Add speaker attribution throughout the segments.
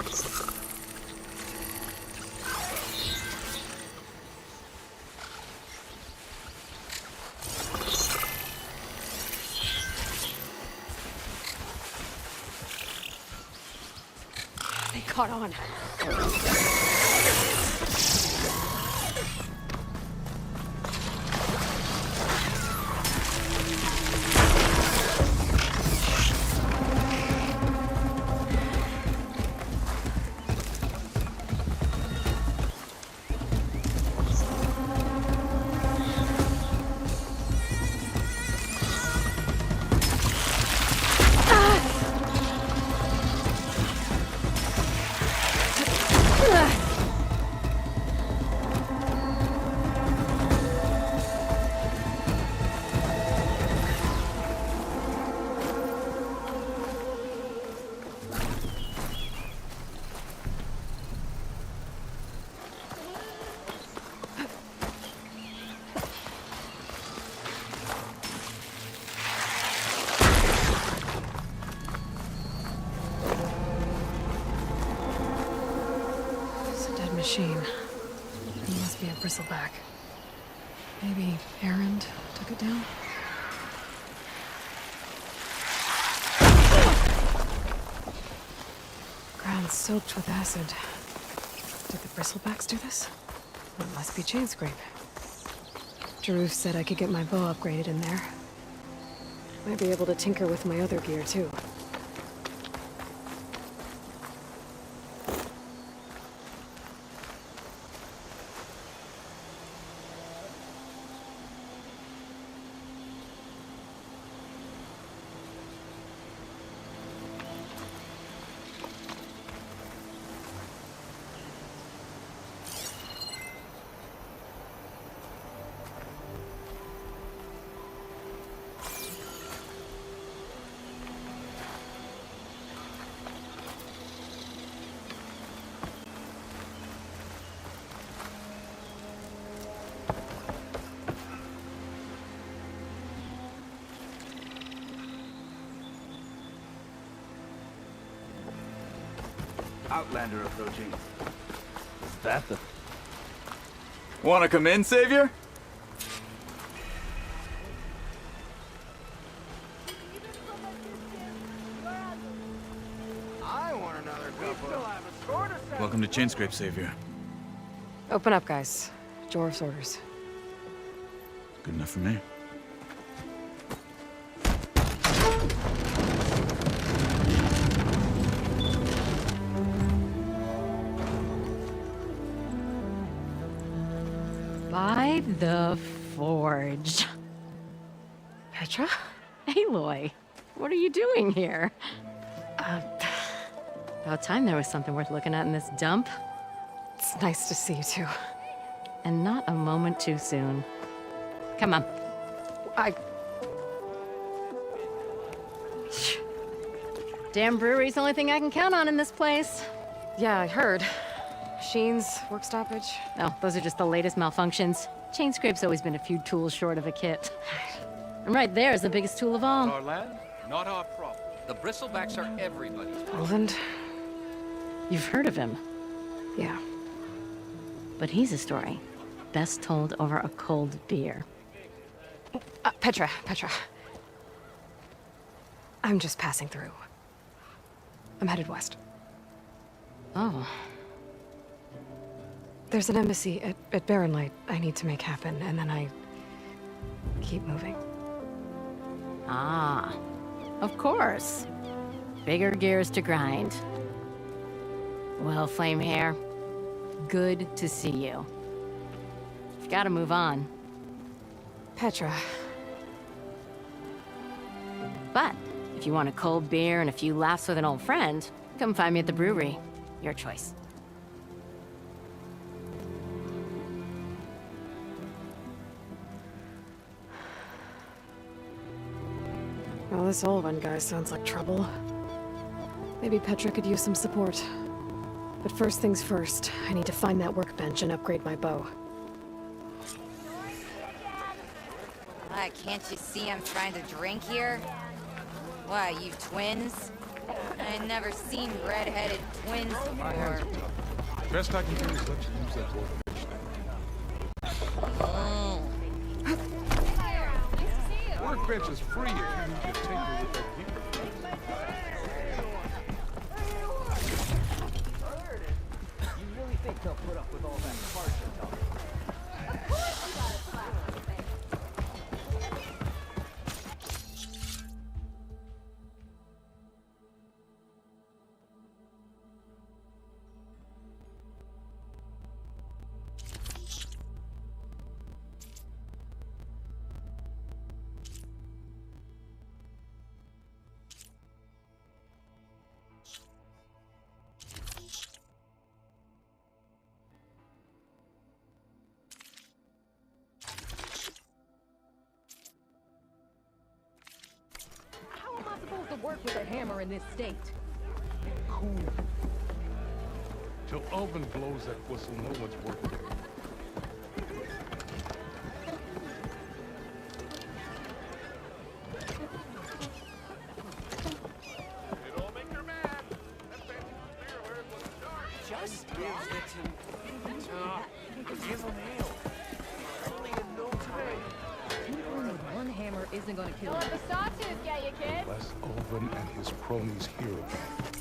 Speaker 1: They caught on. Machine. He must be a bristleback. Maybe Errand took it down? Ground soaked with acid. Did the bristlebacks do this? It must be chain scrape. Jaruf said I could get my bow upgraded in there. Might be able to tinker with my other gear too.
Speaker 2: Outlander approaching. Is that the...
Speaker 3: Wanna come in, Savior?
Speaker 2: I want another couple.
Speaker 3: Welcome to Chain Scrape, Savior.
Speaker 1: Open up, guys. Jorv's orders.
Speaker 3: Good enough for me.
Speaker 4: By the forge.
Speaker 1: Petra?
Speaker 4: Aloy, what are you doing here? About time there was something worth looking at in this dump.
Speaker 1: It's nice to see you too.
Speaker 4: And not a moment too soon. Come on. Damn brewery's the only thing I can count on in this place.
Speaker 1: Yeah, I heard. Machines, work stoppage.
Speaker 4: No, those are just the latest malfunctions. Chain Scrape's always been a few tools short of a kit. And right there is the biggest tool of all.
Speaker 5: Our land, not our problem. The bristlebacks are everybody's problem.
Speaker 1: Roland?
Speaker 4: You've heard of him,
Speaker 1: Yeah.
Speaker 4: but he's a story best told over a cold beer.
Speaker 1: Petra. I'm just passing through. I'm headed west.
Speaker 4: Oh,
Speaker 1: There's an embassy at Barren Light I need to make happen, and then I keep moving.
Speaker 4: ah, of course. Bigger gears to grind. Well, Flamehair, good to see you. You've got to move on.
Speaker 1: Petra.
Speaker 4: But if you want a cold beer and a few laughs with an old friend, come find me at the brewery. Your choice.
Speaker 1: Well, this old one guy sounds like trouble. Maybe Petra could use some support. But first things first, I need to find that workbench and upgrade my bow.
Speaker 6: What, can't you see I'm trying to drink here? What, you twins? I never seen red-headed twins
Speaker 7: My hands
Speaker 6: before.
Speaker 7: are tough. Best I can do is let you use that workbench thing. Workbench is free if you need your taper with that gear.
Speaker 8: You really think they'll put up with all that harsher talk?
Speaker 9: How am I supposed to work with a hammer in this state?
Speaker 7: Cool. Till Oven blows that whistle, no one's working.
Speaker 5: It'll make her mad. That fancy clear where it was dark.
Speaker 8: Just gives it to give him hell. Only in no time.
Speaker 9: Tinkering with one hammer isn't gonna kill
Speaker 6: Let
Speaker 9: him.
Speaker 6: the sawtooth get you, kid.
Speaker 7: Unless Oven and his cronies hear about it.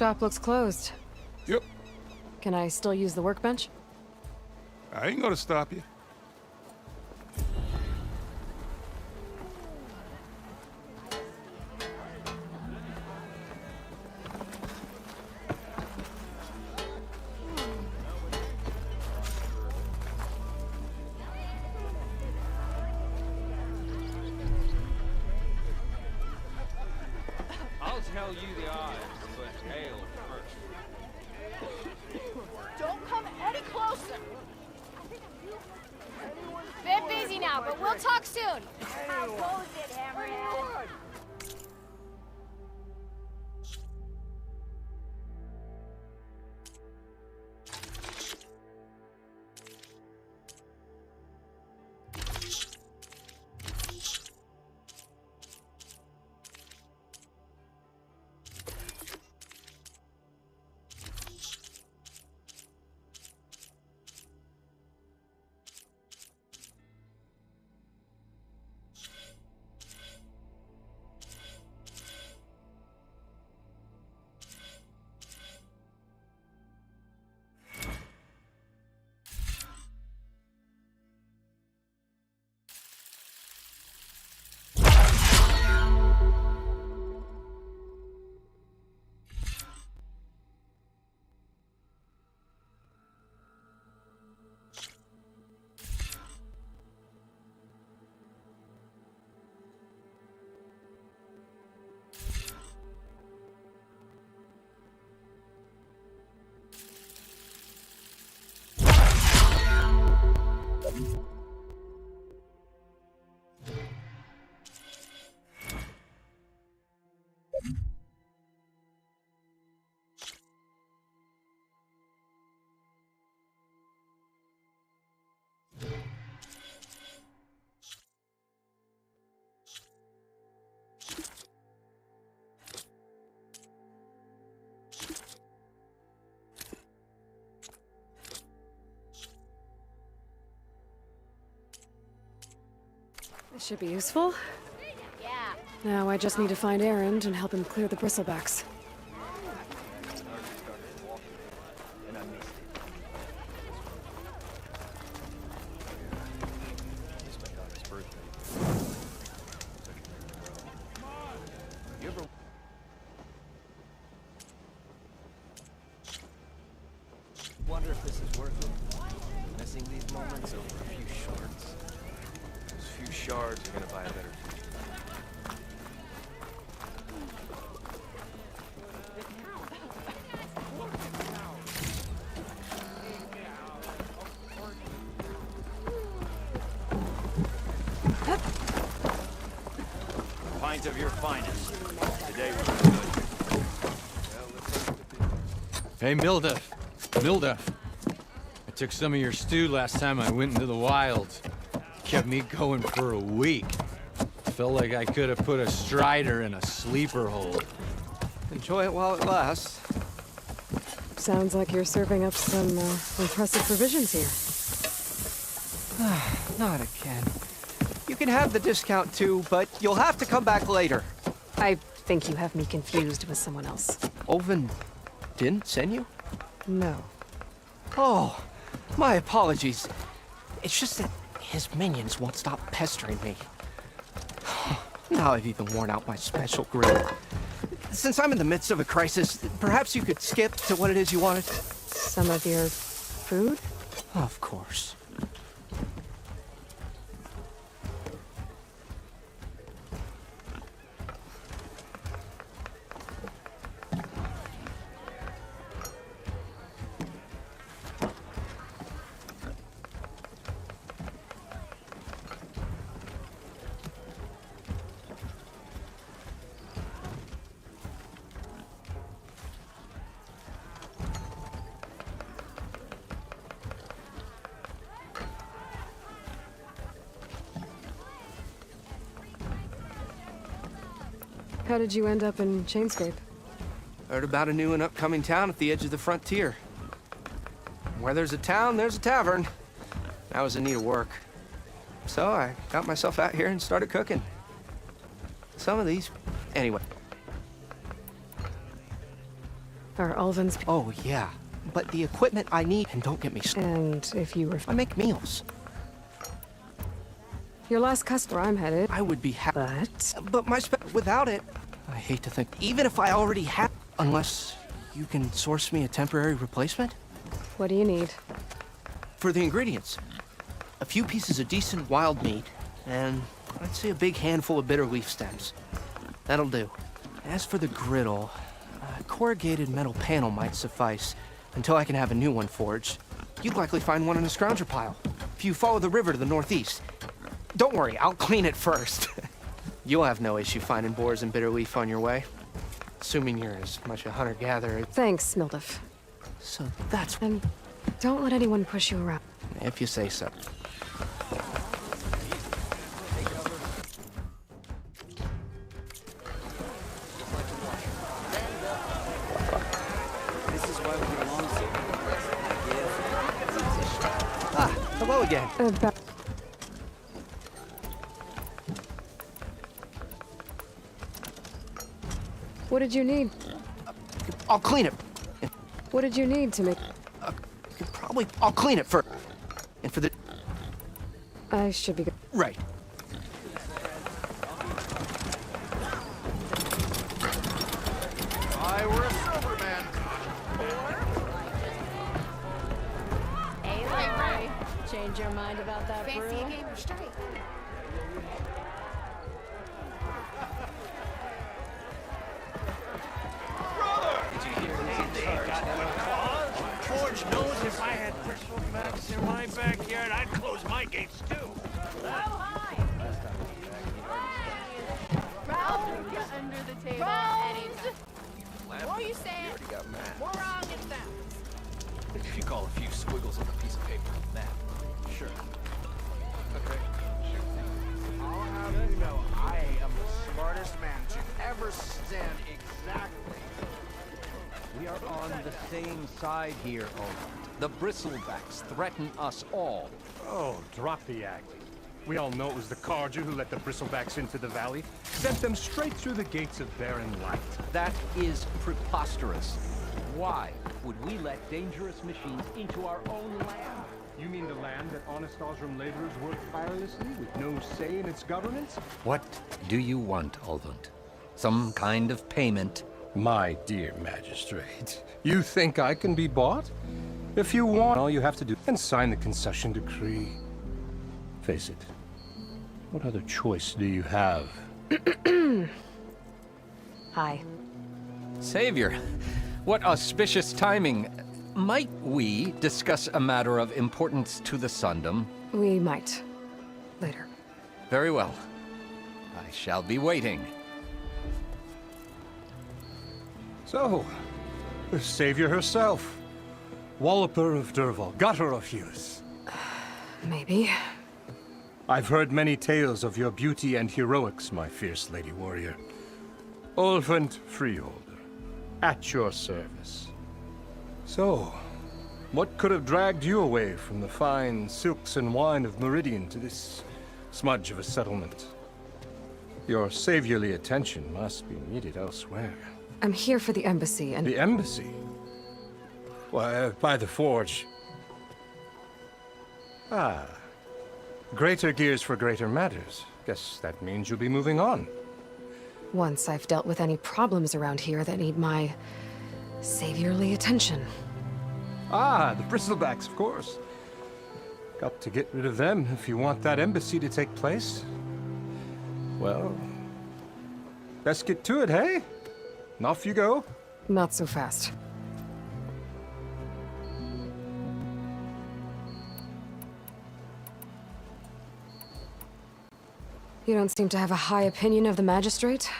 Speaker 1: Shop looks closed.
Speaker 7: Yep.
Speaker 1: Can I still use the workbench?
Speaker 7: I ain't gonna stop you.
Speaker 8: I'll tell you the odds, but ale first.
Speaker 6: Don't come any closer. Bit busy now, but we'll talk soon. How goes it, Hammerhead?
Speaker 1: This should be useful.
Speaker 6: Yeah.
Speaker 1: Now I just need to find Erend and help him clear the bristlebacks.
Speaker 8: Wonder if this is worth it. Missing these moments over a few shards. Those few shards are gonna buy a better future.
Speaker 3: Pint of your finest. Today was good.
Speaker 10: Hey, Milda. I took some of your stew last time I went into the wilds. Kept me going for a week. Felt like I could have put a strider in a sleeper hold.
Speaker 8: Enjoy it while it lasts.
Speaker 1: Sounds like you're serving up some impressive provisions here.
Speaker 8: Not again. You can have the discount too, but you'll have to come back later.
Speaker 1: I think you have me confused with someone else.
Speaker 8: Oven didn't send you?
Speaker 1: No.
Speaker 8: Oh, my apologies. It's just that his minions won't stop pestering me. Now I've even worn out my special grill. Since I'm in the midst of a crisis, perhaps you could skip to what it is you wanted?
Speaker 1: Some of your food?
Speaker 8: Of course.
Speaker 1: How did you end up in Chainscrape?
Speaker 8: Heard about a new and upcoming town at the edge of the frontier. Where there's a town, there's a tavern. I was in need of work. So I got myself out here and started cooking. Some of these, anyway.
Speaker 1: Are Ulvin's...
Speaker 8: Oh, yeah. But the equipment I need, and don't get me
Speaker 1: And if you were...
Speaker 8: I make meals.
Speaker 1: Your last customer, I'm headed.
Speaker 8: I would be happy.
Speaker 1: But...
Speaker 8: But without it, I hate to think, even if I already have, unless you can source me a temporary replacement?
Speaker 1: What do you need?
Speaker 8: For the ingredients, a few pieces of decent wild meat, and I'd say a big handful of bitter leaf stems. That'll do. As for the griddle, a corrugated metal panel might suffice until I can have a new one forged. You'd likely find one in a scrounger pile, if you follow the river to the northeast. Don't worry, I'll clean it first. You'll have no issue finding boars and bitter leaf on your way. Assuming you're as much a hunter-gatherer.
Speaker 1: Thanks, Mildif.
Speaker 8: So that's...
Speaker 1: And don't let anyone push you around.
Speaker 8: If you say so. Hello again.
Speaker 1: What did you need?
Speaker 8: I'll clean it.
Speaker 1: What did you need to make...
Speaker 8: I'll clean it first. And for the...
Speaker 1: I should be good.
Speaker 8: Right.
Speaker 5: I were a silver man.
Speaker 4: Hey, Larry. Change your mind about that
Speaker 6: Fancy
Speaker 4: brew?
Speaker 6: a game of straight.
Speaker 3: George knows if I had Bristol Max in my backyard, I'd close my gates too.
Speaker 6: Under the table. What are you saying? More wrong than that.
Speaker 7: If you call a few squiggles on a piece of paper that. Sure. Okay.
Speaker 5: I'll have you know, I am the smartest man to ever stand exactly.
Speaker 11: We are on the same side here, Owen. The bristlebacks threaten us all.
Speaker 12: Oh, drop the act. We all know it was the Carja who let the bristlebacks into the valley, sent them straight through the gates of barren light.
Speaker 11: That is preposterous. Why would we let dangerous machines into our own land?
Speaker 12: You mean the land that honest Osram laborers work tirelessly with no say in its governance?
Speaker 11: What do you want, Olvund? Some kind of payment?
Speaker 12: My dear magistrate, you think I can be bought? If you want, all you have to do is sign the concession decree. Face it, what other choice do you have?
Speaker 1: Hi.
Speaker 11: Savior, what auspicious timing. Might we discuss a matter of importance to the Sundom?
Speaker 1: We might. Later.
Speaker 11: Very well. I shall be waiting.
Speaker 12: So, the Savior herself. Walloper of Durval, gutter of Hughes.
Speaker 1: Maybe.
Speaker 12: I've heard many tales of your beauty and heroics, my fierce lady warrior. Olfant Freeholder, at your service. So, what could have dragged you away from the fine silks and wine of Meridian to this smudge of a settlement? Your saviorly attention must be needed elsewhere.
Speaker 1: I'm here for the embassy and...
Speaker 12: The embassy? Why, by the forge. Ah. Greater gears for greater matters. Guess that means you'll be moving on.
Speaker 1: Once I've dealt with any problems around here that need my... saviorly attention.
Speaker 12: Ah, the bristlebacks, of course. Got to get rid of them if you want that embassy to take place. Well, let's get to it, hey? And off you go.
Speaker 1: Not so fast. You don't seem to have a high opinion of the magistrate?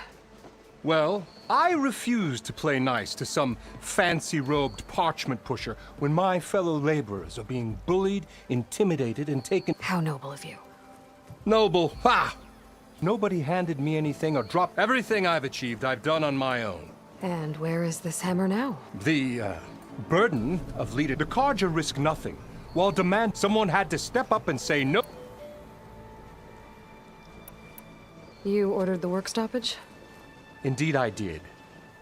Speaker 12: Well, I refuse to play nice to some fancy-robed parchment pusher when my fellow laborers are being bullied, intimidated, and taken...
Speaker 1: How noble of you.
Speaker 12: Noble? Ha! Nobody handed me anything or dropped everything I've achieved. I've done on my own.
Speaker 1: And where is this hammer now?
Speaker 12: The, burden of leader. The Carja risk nothing, while demand someone had to step up and say no.
Speaker 1: You ordered the work stoppage?
Speaker 12: Indeed I did.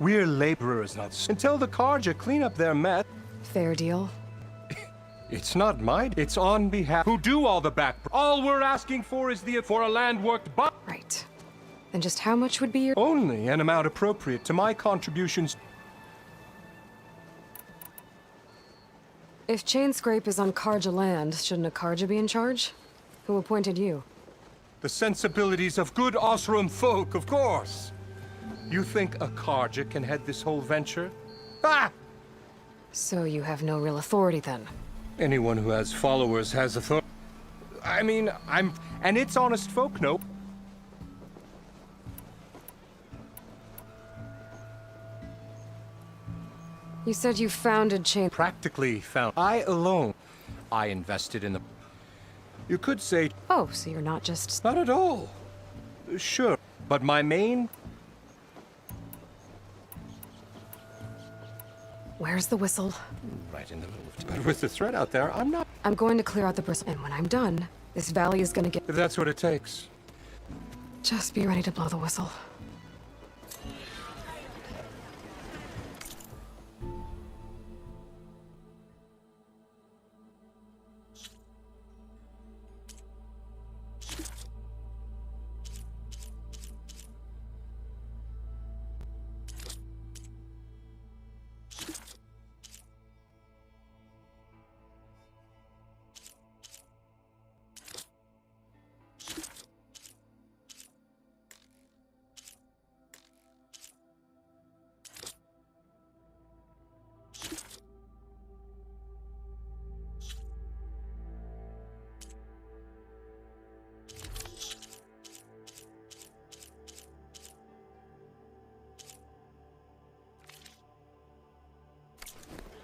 Speaker 12: We're laborers, not until the Karja clean up their mess.
Speaker 1: Fair deal.
Speaker 12: It's not mine. It's on behalf who do all the back. All we're asking for is for a land worked by.
Speaker 1: Right. Then just how much would be your...
Speaker 12: Only an amount appropriate to my contributions.
Speaker 1: If chain scrape is on Karja land, shouldn't a Karja be in charge? Who appointed you?
Speaker 12: The sensibilities of good Osram folk, of course. You think a Karja can head this whole venture? Ah!
Speaker 1: So you have no real authority then?
Speaker 12: Anyone who has followers has authority. I mean, and it's honest folk, no.
Speaker 1: You said you founded chain...
Speaker 12: Practically found. I alone. I invested in the... You could say...
Speaker 1: Oh, so you're not just...
Speaker 12: Not at all. Sure, but my main...
Speaker 1: Where's the whistle?
Speaker 12: Right in the middle of... But with the threat out there, I'm not...
Speaker 1: I'm going to clear out the bristle, and when I'm done, this valley is gonna get...
Speaker 12: If that's what it takes.
Speaker 1: Just be ready to blow the whistle.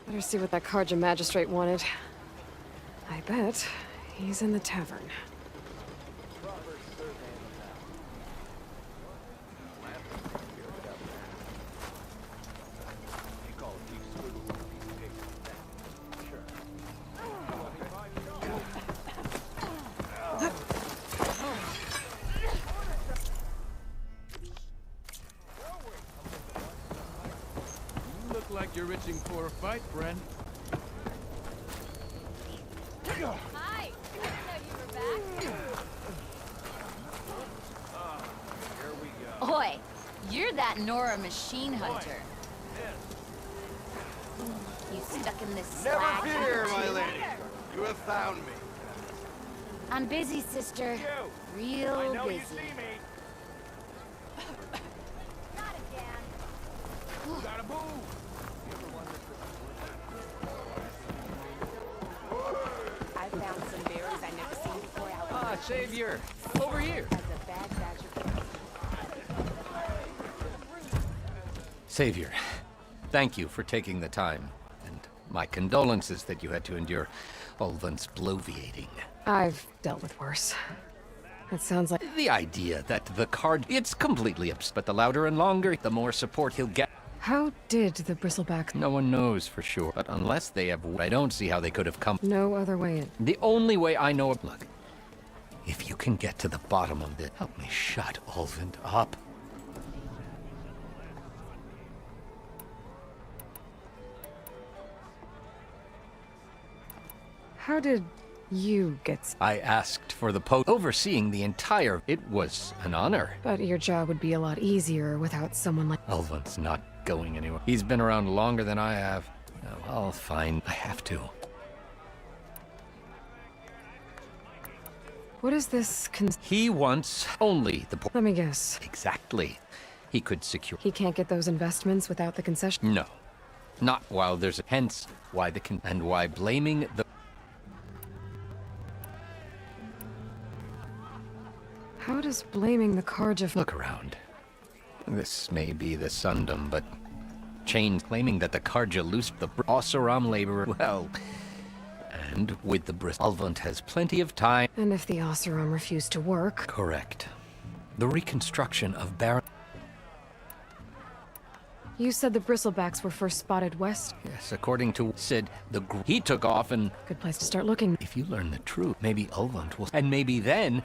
Speaker 1: Better see what that Karja magistrate wanted. I bet he's in the tavern.
Speaker 3: Like you're itching for a fight, friend.
Speaker 6: Hi. I didn't know you were back.
Speaker 3: Here we go.
Speaker 6: Oi, you're that Nora machine hunter. You stuck in this
Speaker 5: Never
Speaker 6: slag
Speaker 5: fear, my
Speaker 6: too?
Speaker 5: lady. You have found me.
Speaker 6: I'm busy, sister. Real
Speaker 3: I know
Speaker 6: busy.
Speaker 3: you see me.
Speaker 6: Not again.
Speaker 3: Gotta move.
Speaker 6: I found some berries I've never seen before out in the
Speaker 11: Savior! Over here!
Speaker 6: as a bad batch of
Speaker 11: Savior, thank you for taking the time, and my condolences that you had to endure Ulvan's bloviating.
Speaker 1: I've dealt with worse. It sounds like...
Speaker 11: The idea that the card... It's completely absurd, but the louder and longer, the more support he'll get.
Speaker 1: How did the bristlebacks...
Speaker 11: No one knows for sure, but unless they have... I don't see how they could have come...
Speaker 1: No other way in.
Speaker 11: The only way I know of... Look, if you can get to the bottom of this, help me shut Ulvan up.
Speaker 1: How did you get...
Speaker 11: I asked for the post overseeing the entire... It was an honor.
Speaker 1: But your job would be a lot easier without someone like...
Speaker 11: Ulvan's not going anywhere. He's been around longer than I have. Oh, well, fine. I have to.
Speaker 1: What is this
Speaker 11: He wants only the...
Speaker 1: Let me guess.
Speaker 11: Exactly. He could secure...
Speaker 1: He can't get those investments without the concession?
Speaker 11: No. Not while there's a... Hence, why the... And why blaming the...
Speaker 1: How does blaming the Karja...
Speaker 11: Look around. This may be the Sundom, but... Chain claiming that the Karja loosed the Oseram laborer... Well... And with the Ulvant has plenty of time...
Speaker 1: And if the Oseram refused to work...
Speaker 11: Correct. The reconstruction of Baron...
Speaker 1: You said the bristlebacks were first spotted west?
Speaker 11: Yes, according to Sid, he took off and...
Speaker 1: Good place to start looking.
Speaker 11: If you learn the truth, maybe Ulvant will... And maybe then...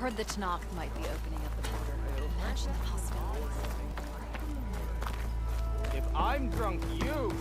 Speaker 9: heard the Tanakh might be opening up the border.
Speaker 1: Imagine the possibilities.
Speaker 5: If I'm drunk, you...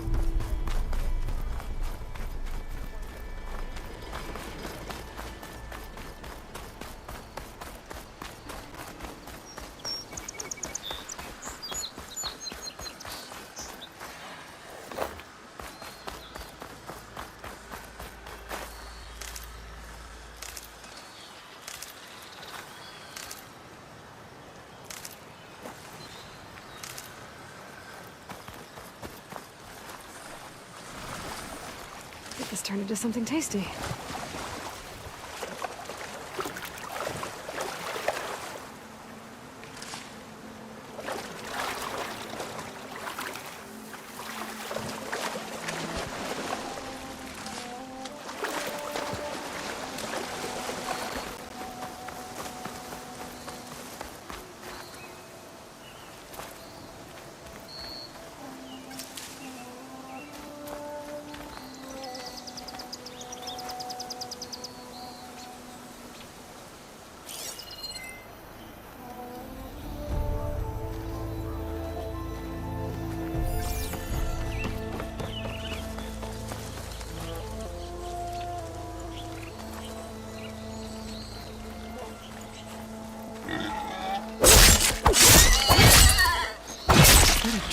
Speaker 1: Get this turned into something tasty.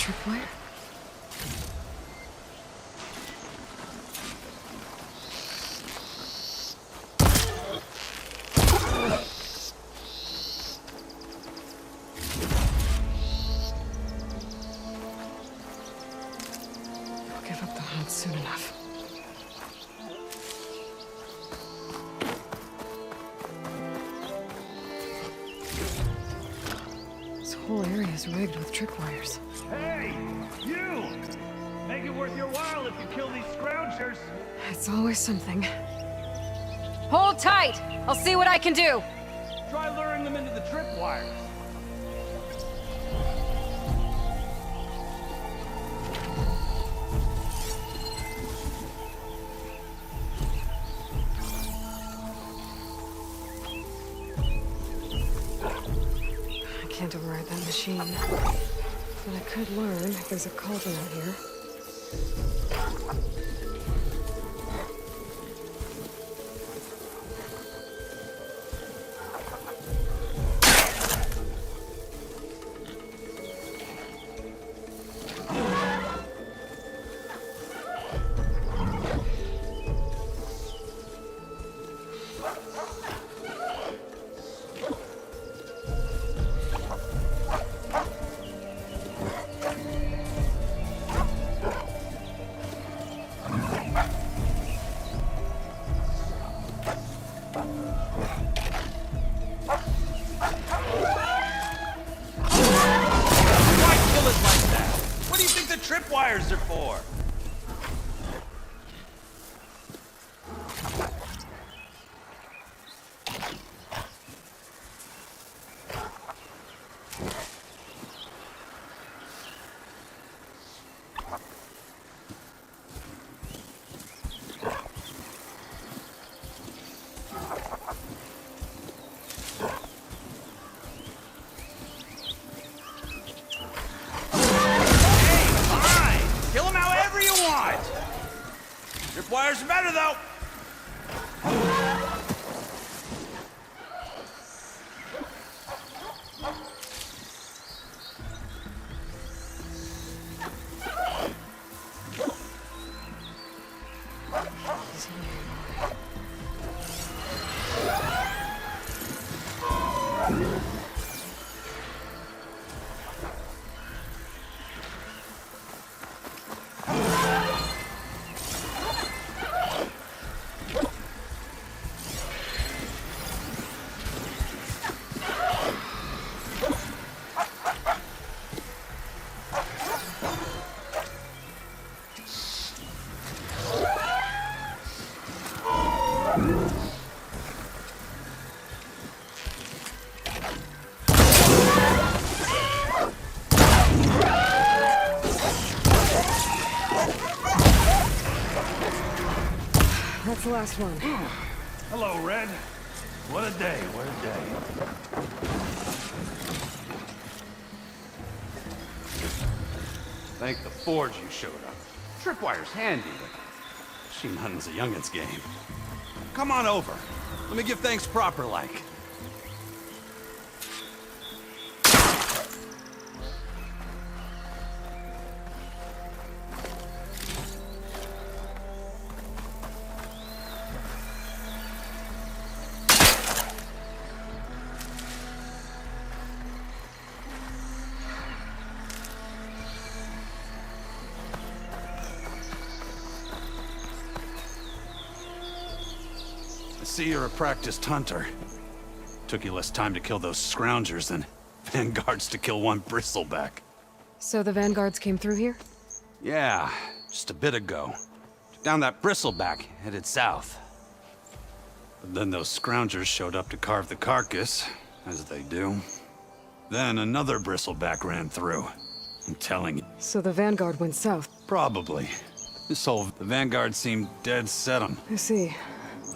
Speaker 1: Tripwire? I'll give up the hunt soon enough. This whole area is rigged with tripwires.
Speaker 3: Hey, you! Make it worth your while if you kill these scroungers.
Speaker 1: It's always something.
Speaker 4: Hold tight! I'll see what I can do!
Speaker 3: Try luring them into the tripwires.
Speaker 1: I can't override that machine. But I could learn if there's a cauldron out here.
Speaker 3: Tripwires are for? Tripwires are better, though.
Speaker 1: That's the last one.
Speaker 3: Hello, Red.
Speaker 2: What a day, what a day. Thank the forge you showed up. Tripwire's handy, but machine hunting's a youngin's game. Come on over. Let me give thanks proper like. I see you're a practiced hunter. Took you less time to kill those scroungers than vanguards to kill one bristleback.
Speaker 1: So the vanguards came through here?
Speaker 2: Yeah, just a bit ago. Took down that bristleback, headed south. But then those scroungers showed up to carve the carcass, as they do. Then another bristleback ran through. I'm telling you.
Speaker 1: So the vanguard went south?
Speaker 2: Probably. The vanguard seemed dead set on.
Speaker 1: I see.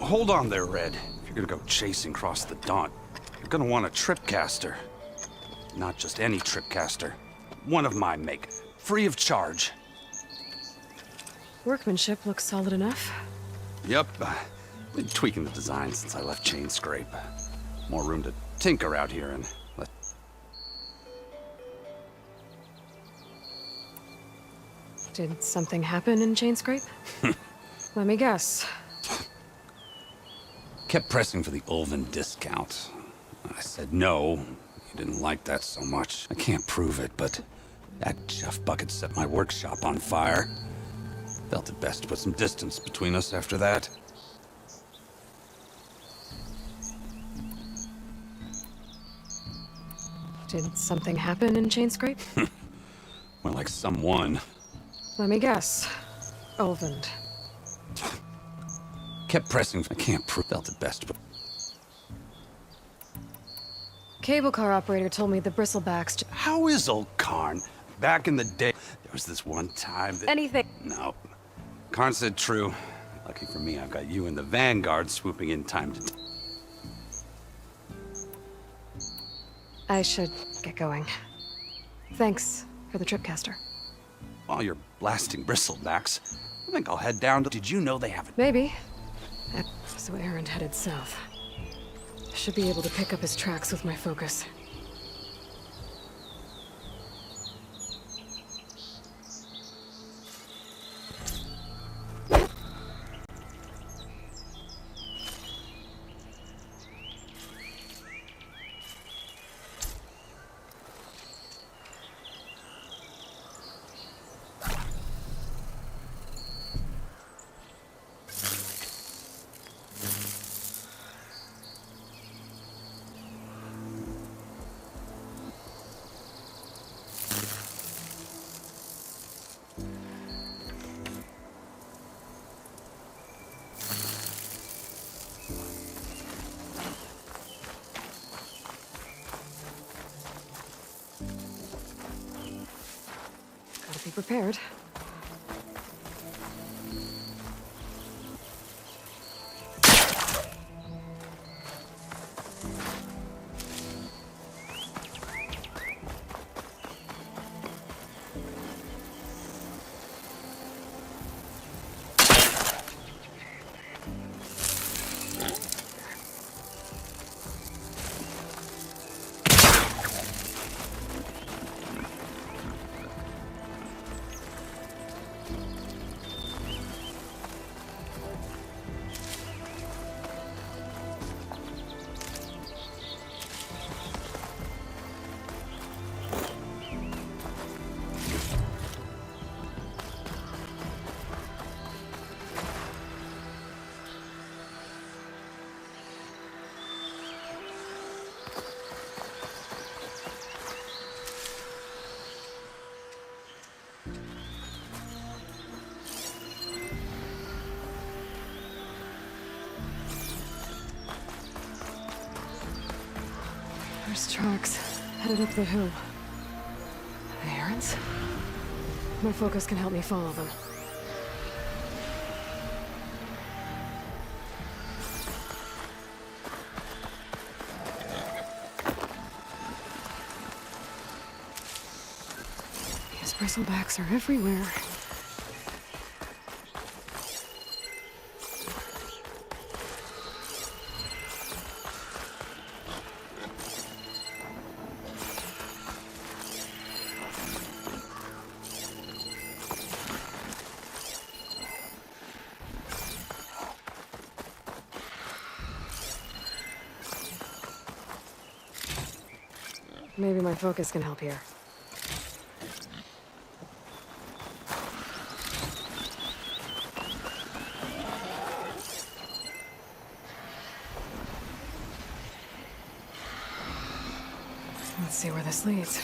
Speaker 2: Hold on there, Red. If you're gonna go chasing across the Daunt, you're gonna want a tripcaster. Not just any tripcaster. One of my make. Free of charge.
Speaker 1: Workmanship looks solid enough.
Speaker 2: Yep. Been tweaking the design since I left Chain Scrape. More room to tinker out here and let...
Speaker 1: Did something happen in Chain Scrape? Let me guess.
Speaker 2: Kept pressing for the Ulven discount. I said no. He didn't like that so much. I can't prove it, but that Jeff bucket set my workshop on fire. Felt it best to put some distance between us after that.
Speaker 1: Did something happen in Chain Scrape?
Speaker 2: More like someone.
Speaker 1: Let me guess. Ulvund.
Speaker 2: Kept pressing. I can't prove. Felt it best, but...
Speaker 1: Cable car operator told me the bristlebacks...
Speaker 2: How is old Karn? Back in the day, there was this one time that...
Speaker 1: Anything.
Speaker 2: No. Karn said true. Lucky for me, I've got you and the Vanguard swooping in time to...
Speaker 1: I should get going. Thanks for the tripcaster.
Speaker 2: While you're blasting bristlebacks, I think I'll head down to... Did you know they have it?
Speaker 1: Maybe. So Errand headed south. Should be able to pick up his tracks with my focus. Gotta be prepared. There's tracks headed up the hill. The errands? My focus can help me follow them. Bristlebacks are everywhere. Maybe my focus can help here. Let's see where this leads.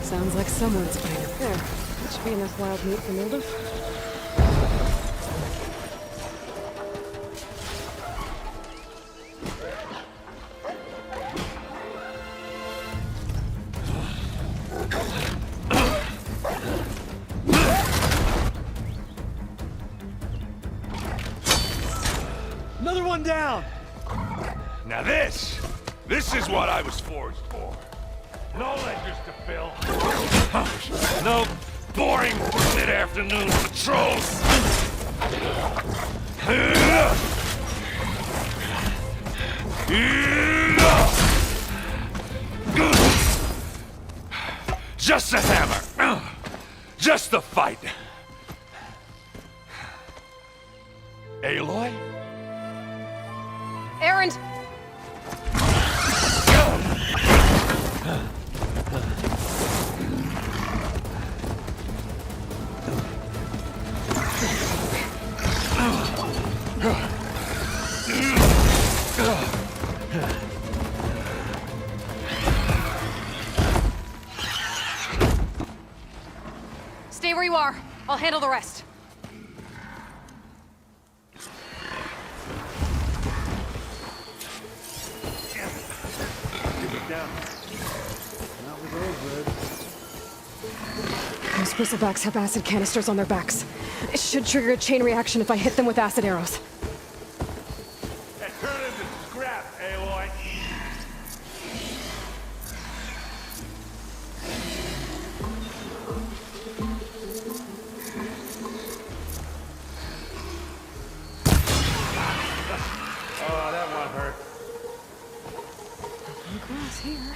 Speaker 1: Sounds like someone's playing it there. That should be enough wild meat for Nilda.
Speaker 3: Another one down! Now this is what I was forged for. No ledgers to fill. No boring mid-afternoon patrols. Just a hammer. Just the fight. Aloy?
Speaker 1: Errand! Stay where you are. I'll handle the rest. Those bristlebacks have acid canisters on their backs. It should trigger a chain reaction if I hit them with acid arrows.
Speaker 3: That turn into scrap, Aloy. Oh, that one hurt.
Speaker 1: No grass here.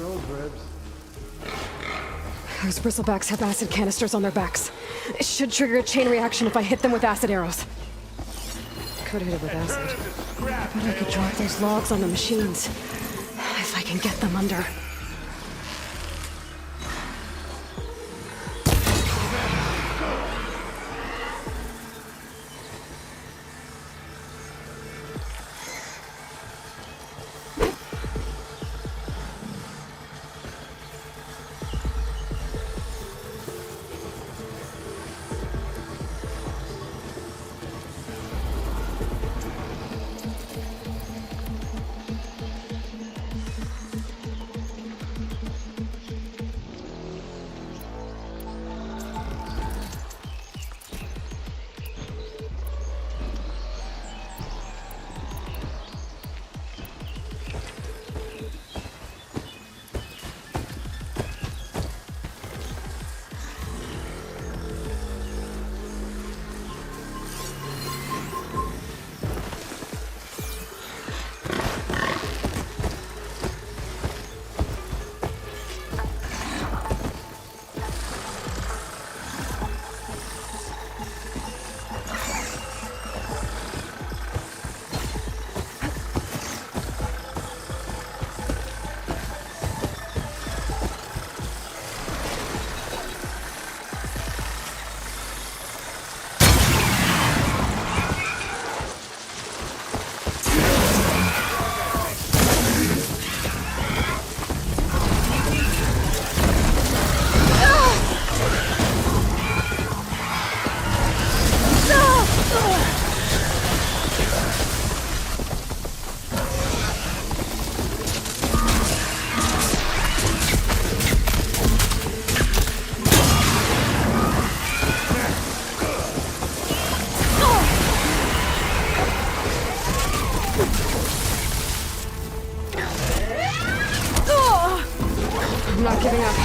Speaker 13: those ribs.
Speaker 1: Those bristlebacks have acid canisters on their backs. It should trigger a chain reaction if I hit them with acid arrows. Could hit it with acid. But I could drop those logs on the machines. If I can get them under. I'm not giving up.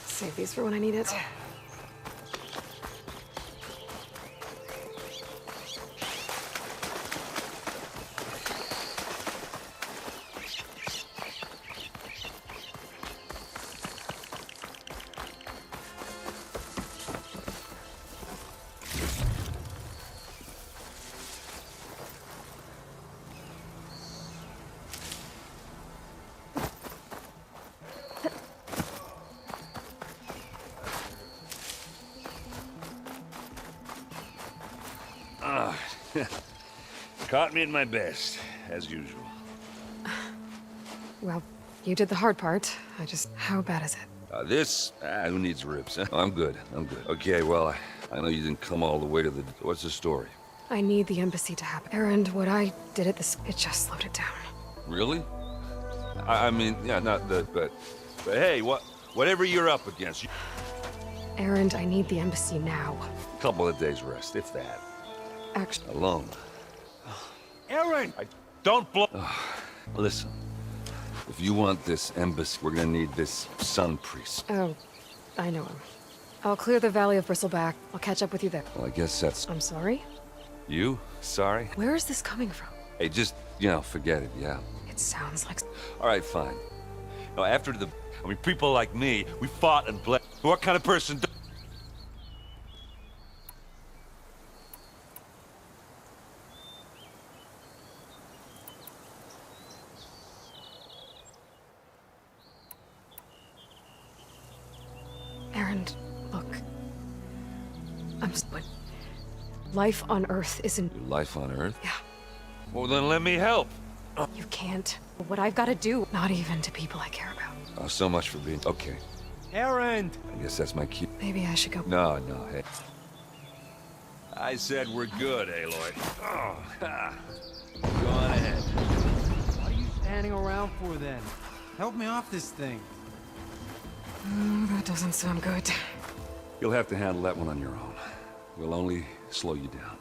Speaker 1: Save these for when I need it.
Speaker 3: Caught me at my best, as usual.
Speaker 1: Well, you did the hard part. How bad is it?
Speaker 14: Who needs ribs? Huh? I'm good. Okay, well, I know you didn't come all the way to the... What's the story?
Speaker 1: I need the embassy to happen. Errand, what I did at this, it just slowed it down.
Speaker 14: Really? I mean, yeah, not the... But hey, whatever you're up against...
Speaker 1: Errand, I need the embassy now.
Speaker 14: Couple of days rest, if that.
Speaker 1: Actually...
Speaker 14: Alone.
Speaker 3: Aaron! Don't blow...
Speaker 14: Listen. If you want this embassy, we're gonna need this sun priest.
Speaker 1: Oh, I know him. I'll clear the Valley of Bristleback. I'll catch up with you there.
Speaker 14: Well, I guess that's...
Speaker 1: I'm sorry?
Speaker 14: You? Sorry?
Speaker 1: Where is this coming from?
Speaker 14: Hey, just, forget it, yeah.
Speaker 1: It sounds like...
Speaker 14: All right, fine.
Speaker 3: No, after people like me, we fought and bled. What kind of person...
Speaker 1: Errand, look. But life on Earth isn't...
Speaker 14: Life on Earth?
Speaker 1: Yeah.
Speaker 3: Well, then let me help.
Speaker 1: You can't. What I've got to do, not even to people I care about.
Speaker 14: Oh, so much for being... Okay.
Speaker 12: Errand!
Speaker 14: I guess that's my cue.
Speaker 1: Maybe I should go.
Speaker 14: No, hey. I said we're good, Aloy. Oh, ha. Go on ahead.
Speaker 10: What are you standing around for then? Help me off this thing.
Speaker 1: That doesn't sound good.
Speaker 14: You'll have to handle that one on your own. We'll only slow you down.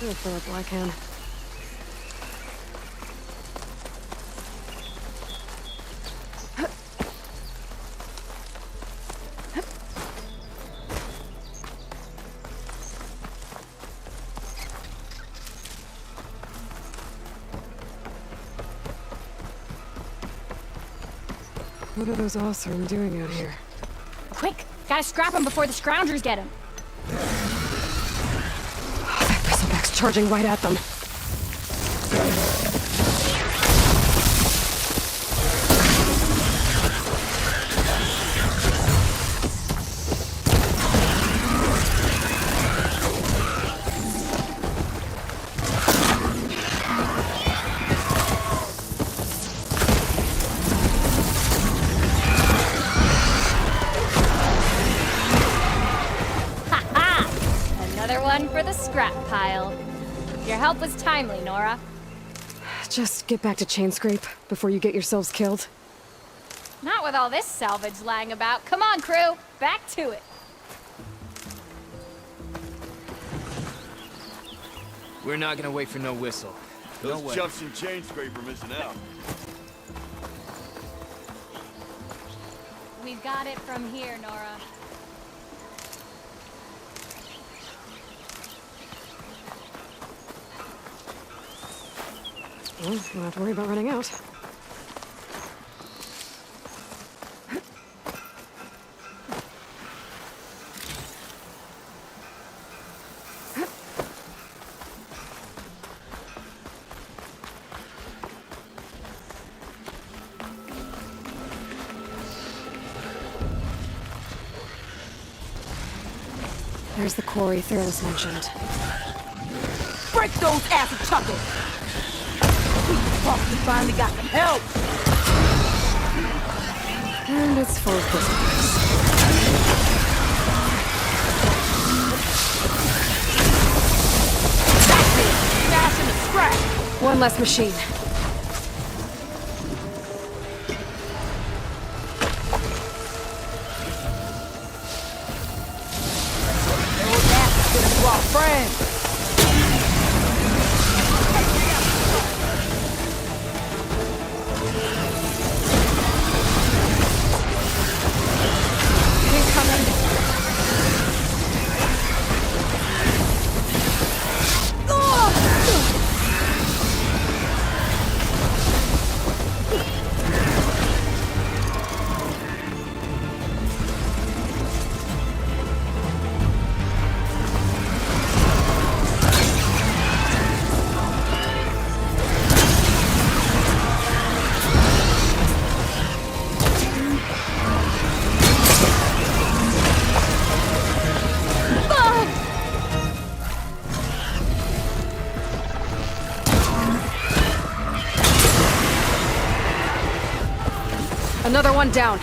Speaker 1: I'll fill up what I can. What are those Osram doing out here?
Speaker 6: Quick! Gotta scrap him before the scroungers get him.
Speaker 1: That bristleback's charging right at them.
Speaker 6: Another one for the scrap pile. Your help was timely, Nora.
Speaker 1: Just get back to Chainscrape before you get yourselves killed.
Speaker 6: Not with all this salvage lying about. Come on, crew. Back to it.
Speaker 7: We're not gonna wait for no whistle.
Speaker 3: Those
Speaker 7: No way.
Speaker 3: chumps in Chainscrape are missing out.
Speaker 6: We've got it from here, Nora.
Speaker 1: Well, you don't have to worry about running out. There's the quarry Theros mentioned.
Speaker 6: Break those ass chuckles! We finally got some help!
Speaker 1: And it's full of bristlebugs.
Speaker 6: That's it! Smash in the scrap!
Speaker 1: One less machine.
Speaker 6: Those asses get us to our friends!
Speaker 1: Another one down.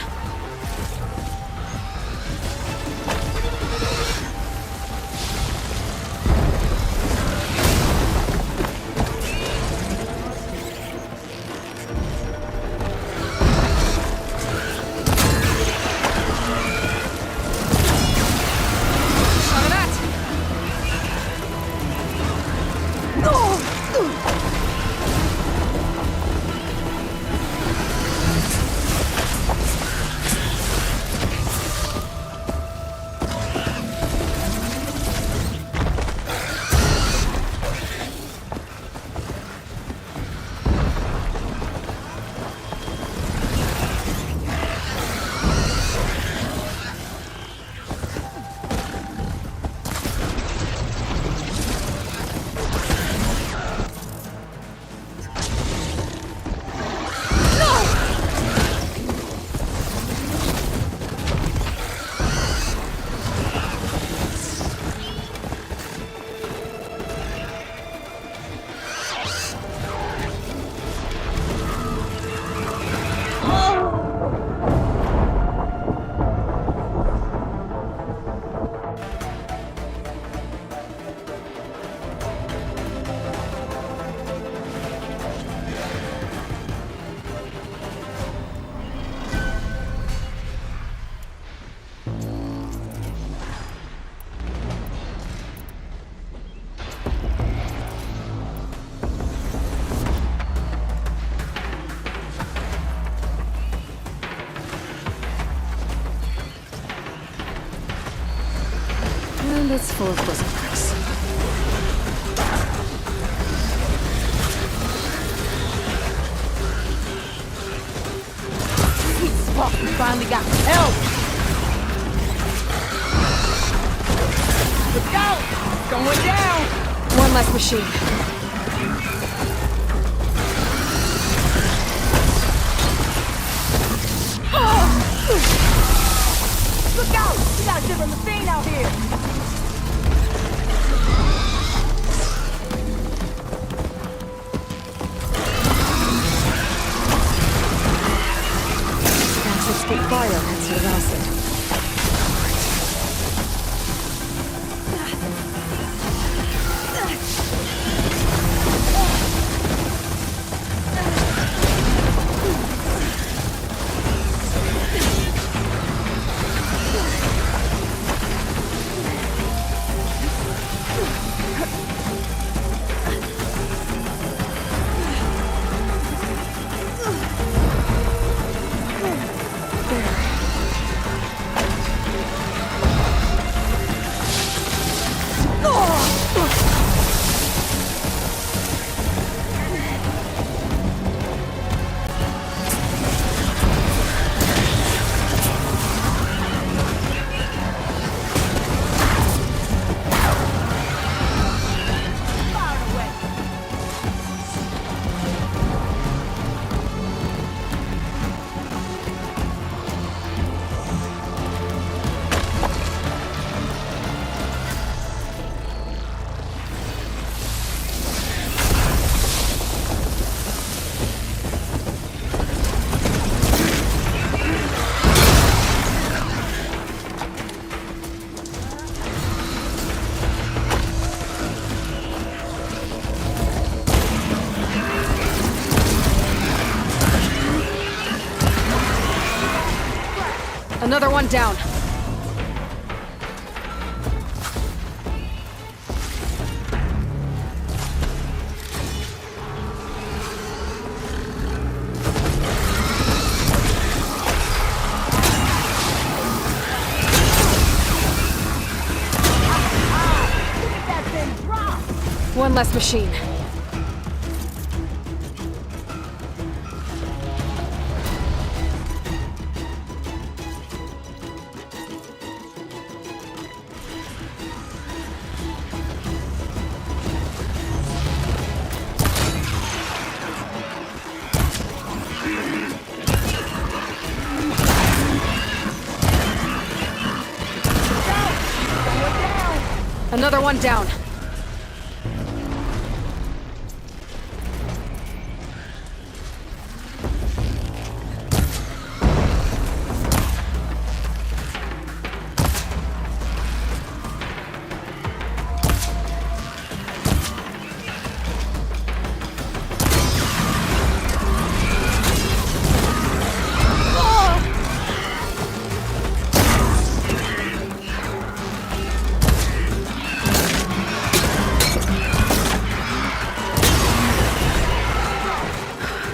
Speaker 1: cabinets full of bristlecocks.
Speaker 6: Fuck, we finally got help! Look out! Going down!
Speaker 1: One less machine.
Speaker 6: Look out! We got a different machine out here!
Speaker 1: Acid spit fire instead of acid. Another one down. One less machine. Another one down.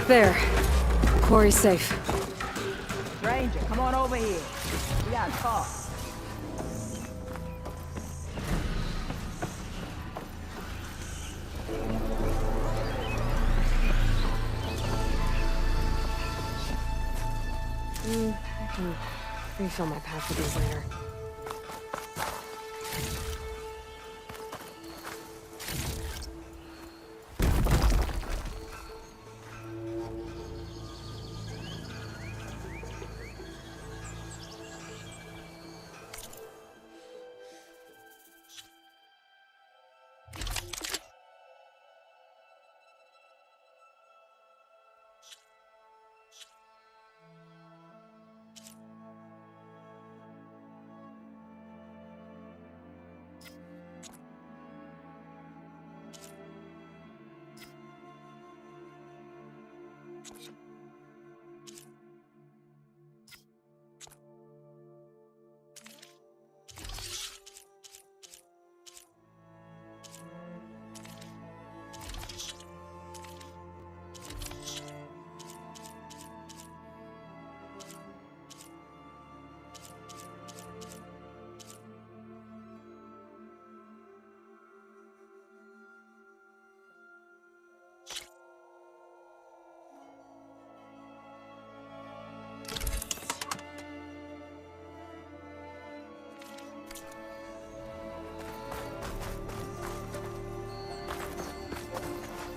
Speaker 1: There. Quarry's safe.
Speaker 6: Ranger, come on over here. We gotta talk.
Speaker 1: I can refill my pack with these later.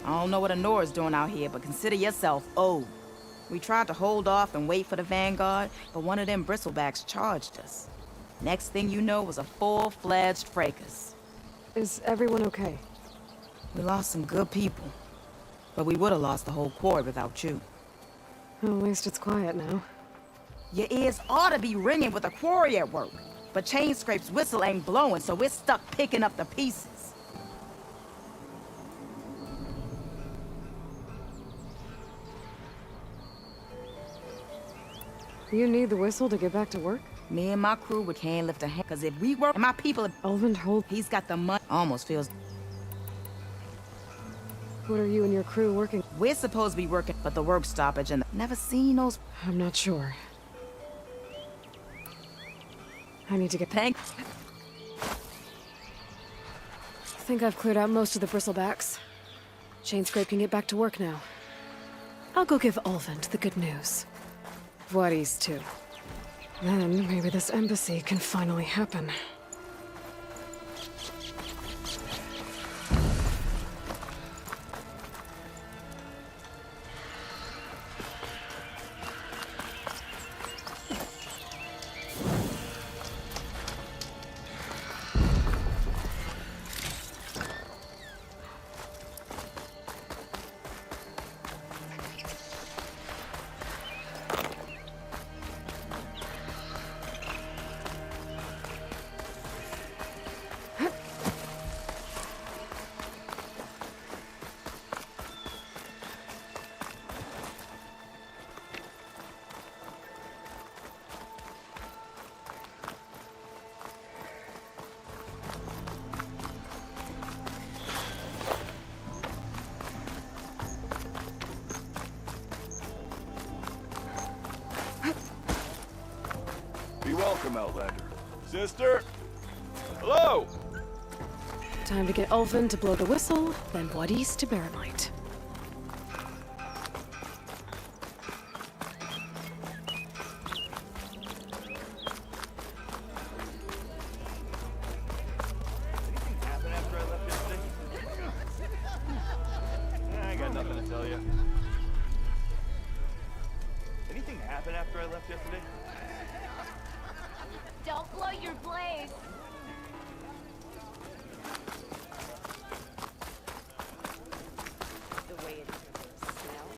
Speaker 13: I don't know what Honora's doing out here, but consider yourself old. We tried to hold off and wait for the Vanguard, but one of them bristlebacks charged us. Next thing you know was a full-fledged fracas.
Speaker 1: Is everyone okay?
Speaker 13: We lost some good people, but we would have lost the whole quarry without you.
Speaker 1: Well, at least it's quiet now.
Speaker 13: Your ears ought to be ringing with a quarry at work, but Chainscrape's whistle ain't blowing, so we're stuck picking up the pieces.
Speaker 1: You need the whistle to get back to work?
Speaker 13: Me and my crew, we can't lift a hand, because if we work, and my people...
Speaker 1: Ulvund told...
Speaker 13: He's got the money. Almost feels...
Speaker 1: What are you and your crew working?
Speaker 13: We're supposed to be working, but the work stoppage and... Never seen those...
Speaker 1: I'm not sure. I need to get...
Speaker 13: Thank...
Speaker 1: I think I've cleared out most of the bristlebacks. Chainscrape can get back to work now. I'll go give Ulvund the good news. Vadis too. Then maybe this embassy can finally happen.
Speaker 14: Be welcome, Outlander. Sister? Hello?
Speaker 1: Time to get Ulvund to blow the whistle, then Vadis to bear light.
Speaker 3: I got nothing to tell you. Anything happen after I left yesterday?
Speaker 6: Don't blow your blaze. The way it smells.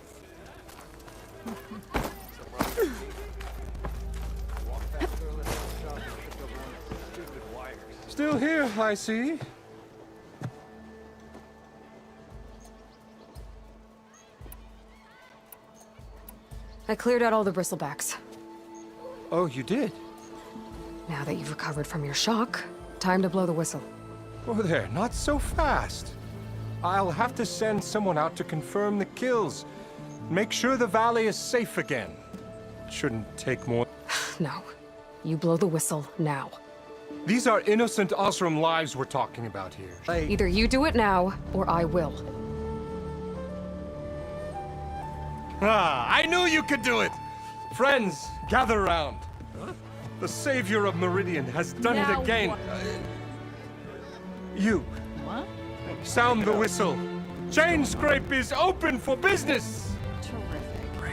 Speaker 12: Still here, I see.
Speaker 1: I cleared out all the bristlebacks.
Speaker 12: Oh, you did?
Speaker 1: Now that you've recovered from your shock, time to blow the whistle.
Speaker 12: Oh there, not so fast. I'll have to send someone out to confirm the kills. Make sure the valley is safe again. Shouldn't take more...
Speaker 1: No. You blow the whistle now.
Speaker 12: These are innocent Osram lives we're talking about here.
Speaker 1: Either you do it now, or I will.
Speaker 12: Ah, I knew you could do it! Friends, gather round. The savior of Meridian has done it again. You.
Speaker 9: What?
Speaker 12: Sound the whistle. Chainscrape is open for business!
Speaker 9: Terrific.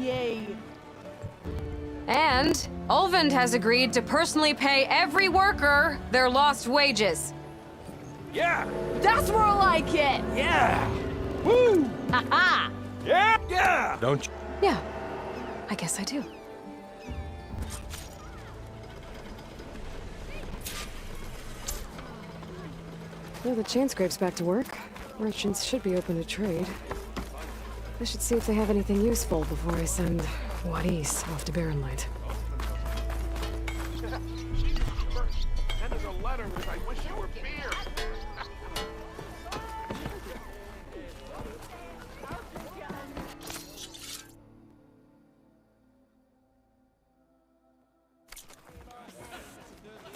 Speaker 13: Yay.
Speaker 1: And Ulvund has agreed to personally pay every worker their lost wages.
Speaker 3: Yeah!
Speaker 13: That's more like it!
Speaker 3: Yeah!
Speaker 12: Woo!
Speaker 13: Ha-ha!
Speaker 3: Yeah! Yeah!
Speaker 12: Don't you?
Speaker 1: Yeah, I guess I do. Well, the Chainscrape's back to work. Merchants should be open to trade. I should see if they have anything useful before I send Vadis off to Barren Light.
Speaker 3: And there's a letter with I wish you were beer.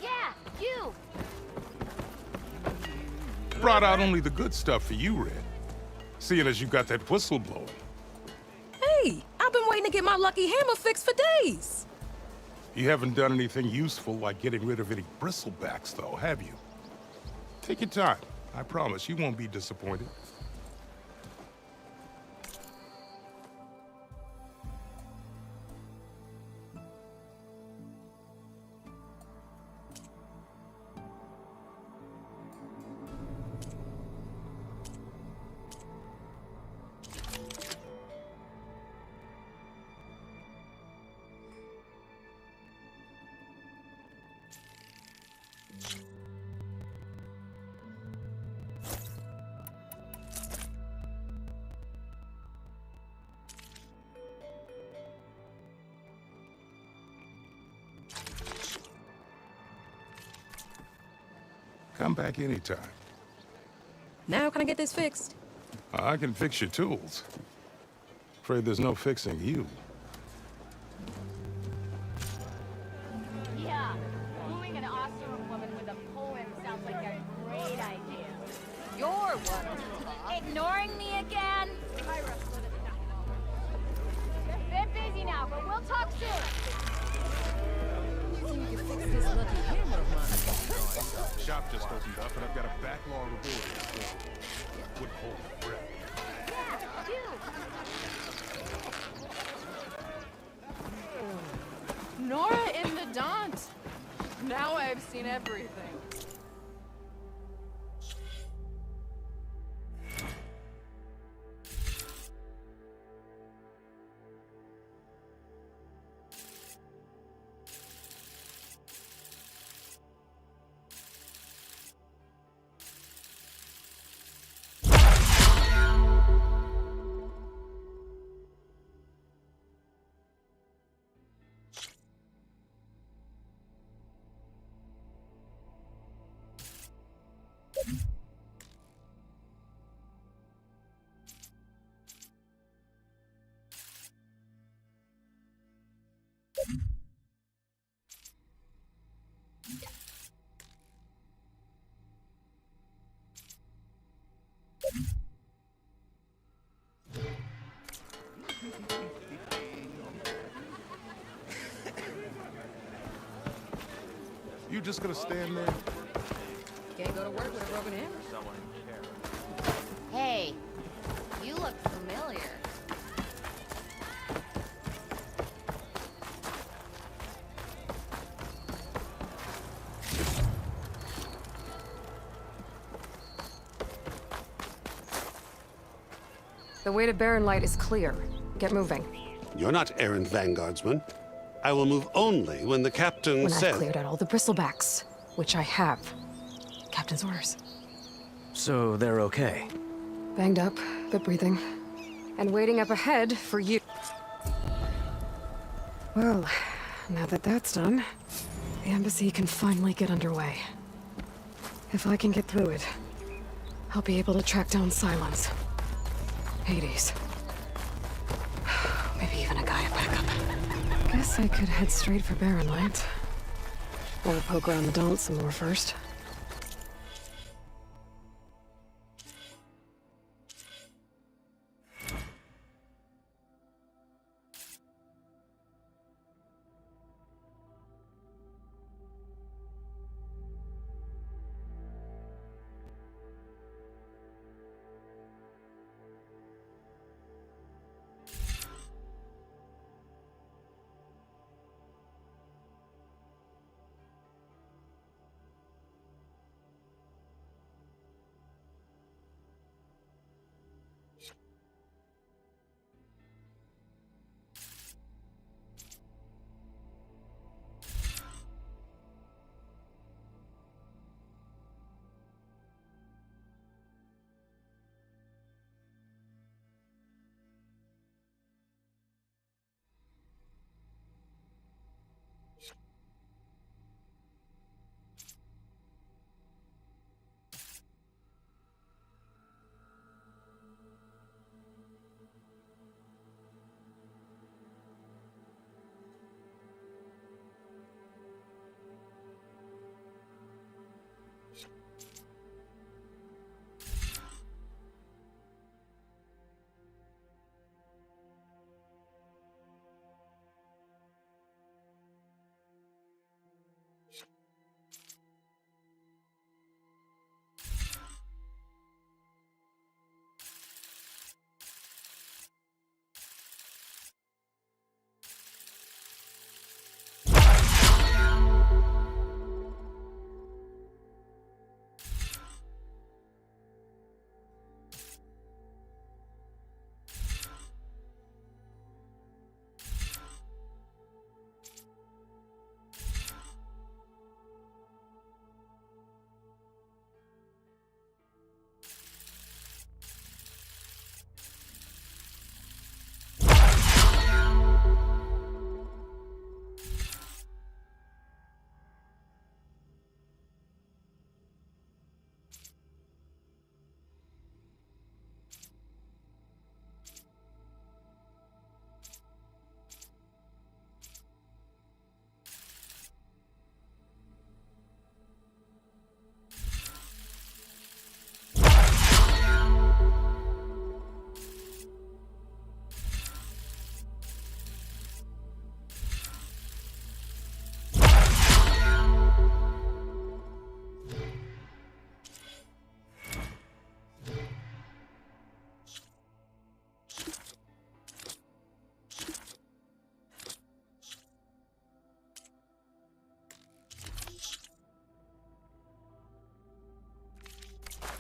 Speaker 6: Yeah, you!
Speaker 15: Brought out only the good stuff for you, Red. Seeing as you got that whistle blowing.
Speaker 16: Hey, I've been waiting to get my lucky hammer fixed for days.
Speaker 15: You haven't done anything useful like getting rid of any bristlebacks, though, have you? Take your time. I promise you won't be disappointed. I'm back anytime.
Speaker 16: Now can I get this fixed?
Speaker 15: I can fix your tools. Afraid there's no fixing you.
Speaker 6: Yeah, wooing an awesome woman with a poem sounds like a great idea. You're one. Ignoring me again? Bit busy now, but we'll talk soon.
Speaker 16: This lucky hammer of mine.
Speaker 15: Shop just opened up, and I've got a backlog of orders. Wouldn't hold my breath.
Speaker 6: Nora in the Daunt. Now I've seen everything.
Speaker 15: You just gonna stand there?
Speaker 16: Can't go to work with a broken hammer.
Speaker 6: Hey, you look familiar.
Speaker 1: The way to Barren Light is clear. Get moving.
Speaker 17: You're not errant vanguardsman. I will move only when the captain
Speaker 1: When
Speaker 17: says...
Speaker 1: I've cleared out all the bristlebacks, which I have. Captain's orders.
Speaker 18: So they're okay?
Speaker 1: Banged up, but breathing. And waiting up ahead for you. Well, now that that's done, the embassy can finally get underway. If I can get through it, I'll be able to track down Silence. Hades. Maybe even a guy to back up. Guess I could head straight for Barren Light. Or poke around the Daunt some more first.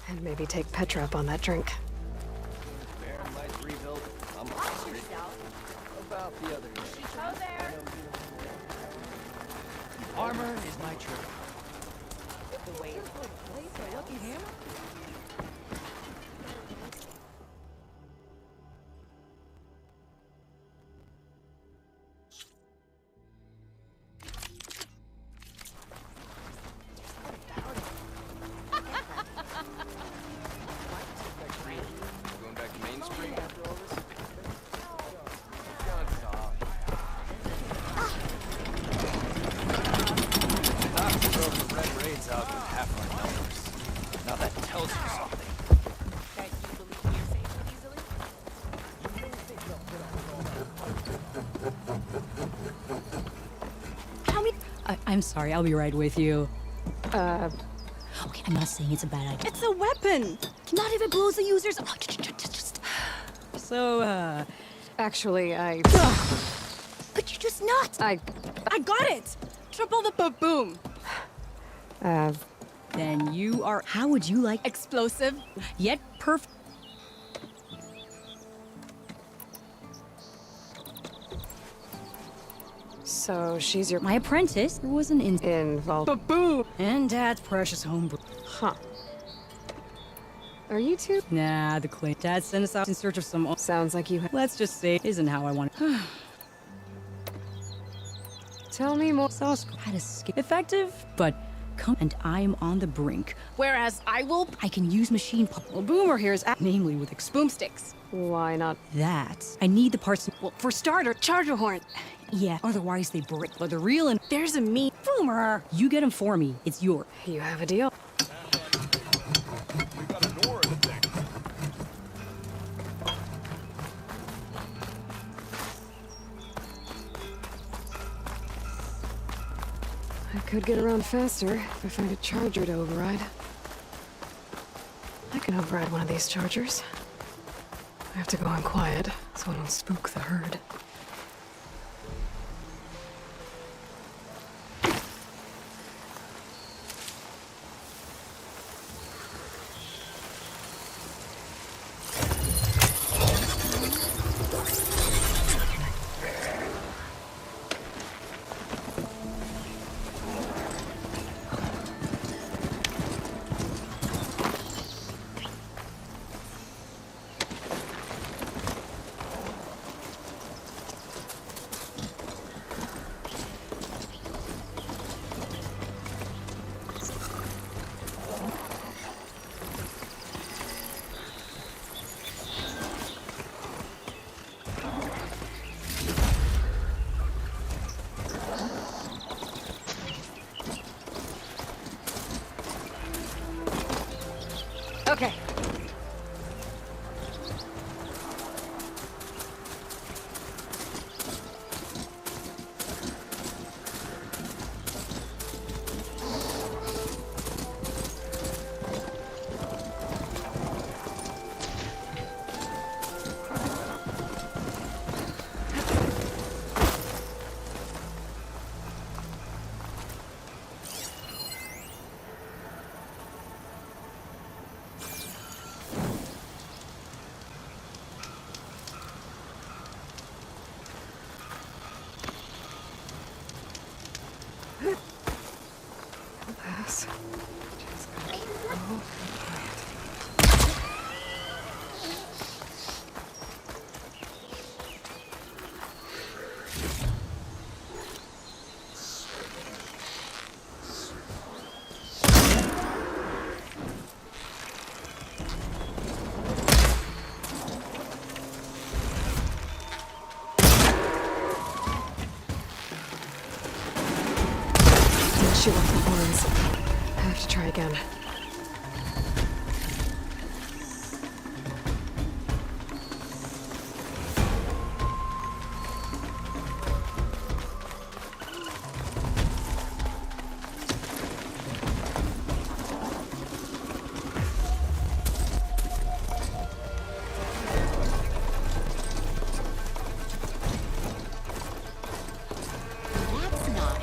Speaker 1: And maybe take Petra up on that drink.
Speaker 7: About the others.
Speaker 6: Oh, there.
Speaker 7: Armor is my trade.
Speaker 16: Wait, lucky hammer?
Speaker 7: Going back to Main Street after all this? Not to throw the red raids out with half our numbers. Now that tells you something.
Speaker 19: How many? I'm sorry, I'll be right with you.
Speaker 1: Okay,
Speaker 19: I'm not saying it's a bad idea.
Speaker 16: It's a weapon!
Speaker 19: Not if it blows the users. So,
Speaker 1: Actually, I...
Speaker 19: Could you just not?
Speaker 16: I got it! Triple the ba-boom!
Speaker 19: Then you are... How would you like...
Speaker 16: Explosive?
Speaker 19: Yet perfect...
Speaker 1: So she's your...
Speaker 19: My apprentice wasn't
Speaker 1: involved.
Speaker 16: Ba-boom!
Speaker 19: And Dad's precious homebrew.
Speaker 1: Huh. Are you two?
Speaker 19: Nah, the claim. Dad sent us out in search of some...
Speaker 1: Sounds like you have...
Speaker 19: Let's just say, isn't how I want it.
Speaker 1: Tell me more.
Speaker 19: Sauce had a skip. Effective, but come and I'm on the brink.
Speaker 16: Whereas
Speaker 19: I can use machine pump.
Speaker 16: Well, Boomer here is namely with boomsticks.
Speaker 1: Why not?
Speaker 19: That. I need the parts.
Speaker 16: Well, for starter, charger horn.
Speaker 19: Yeah, otherwise they break. But the real and
Speaker 16: there's a mean
Speaker 19: Boomer. You get them for me. It's yours.
Speaker 1: You have a deal.
Speaker 14: We got a door in the thing.
Speaker 1: I could get around faster if I find a charger to override. I can override one of these chargers. I have to go in quiet, so I don't spook the herd.
Speaker 16: Okay.
Speaker 1: Pass. Just gotta keep real quiet. Didn't shoot off the horns. I have to try again.
Speaker 6: That's not.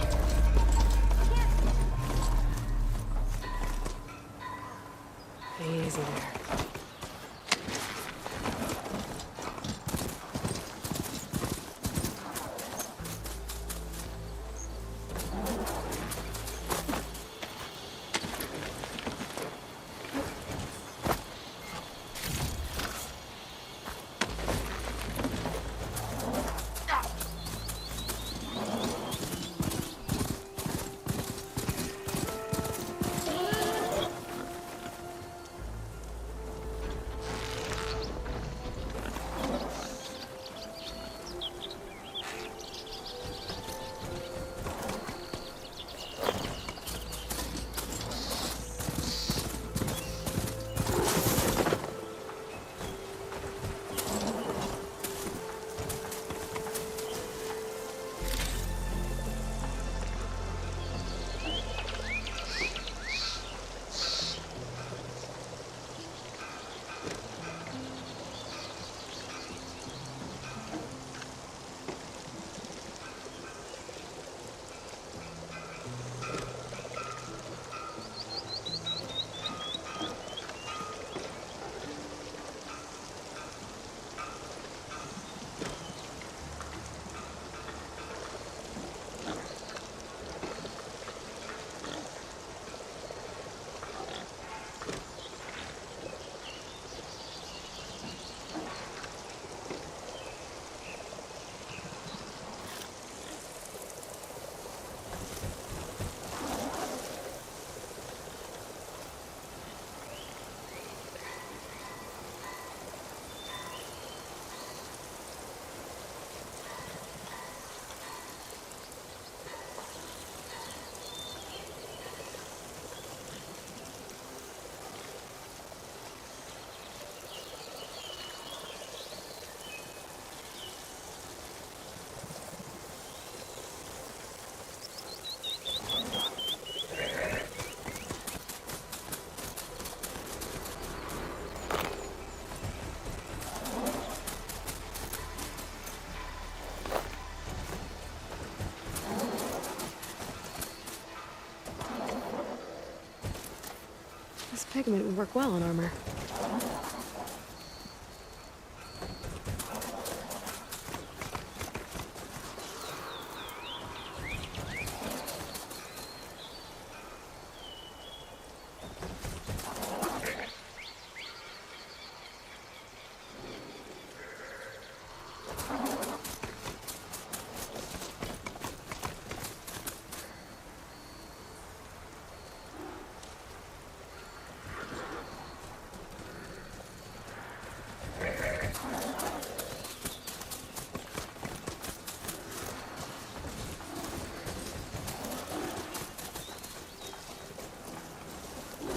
Speaker 1: pigment would work well on armor.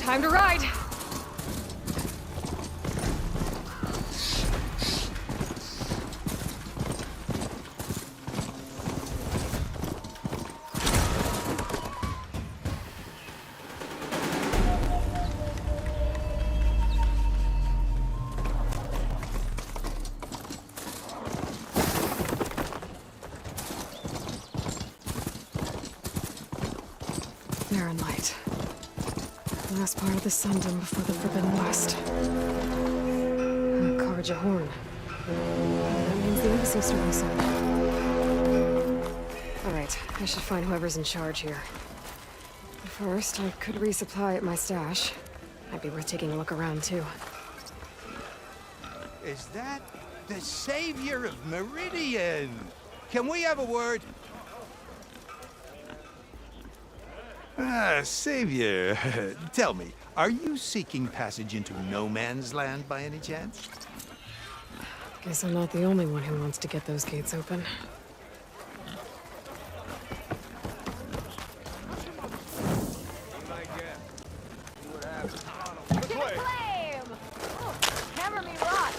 Speaker 1: Time to ride! They're in light. Last part of the Sundom before the Forbidden West. Karja Horn. That means the embassy's starting soon. Alright, I should find whoever's in charge here. But first, I could resupply at my stash. Might be worth taking a look around, too.
Speaker 20: Is that the savior of Meridian? Can we have a word? Savior, tell me, are you seeking passage into no man's land by any chance?
Speaker 1: Guess I'm not the only one who wants to get those gates open.
Speaker 6: Give it flame! Oh, hammer me rock!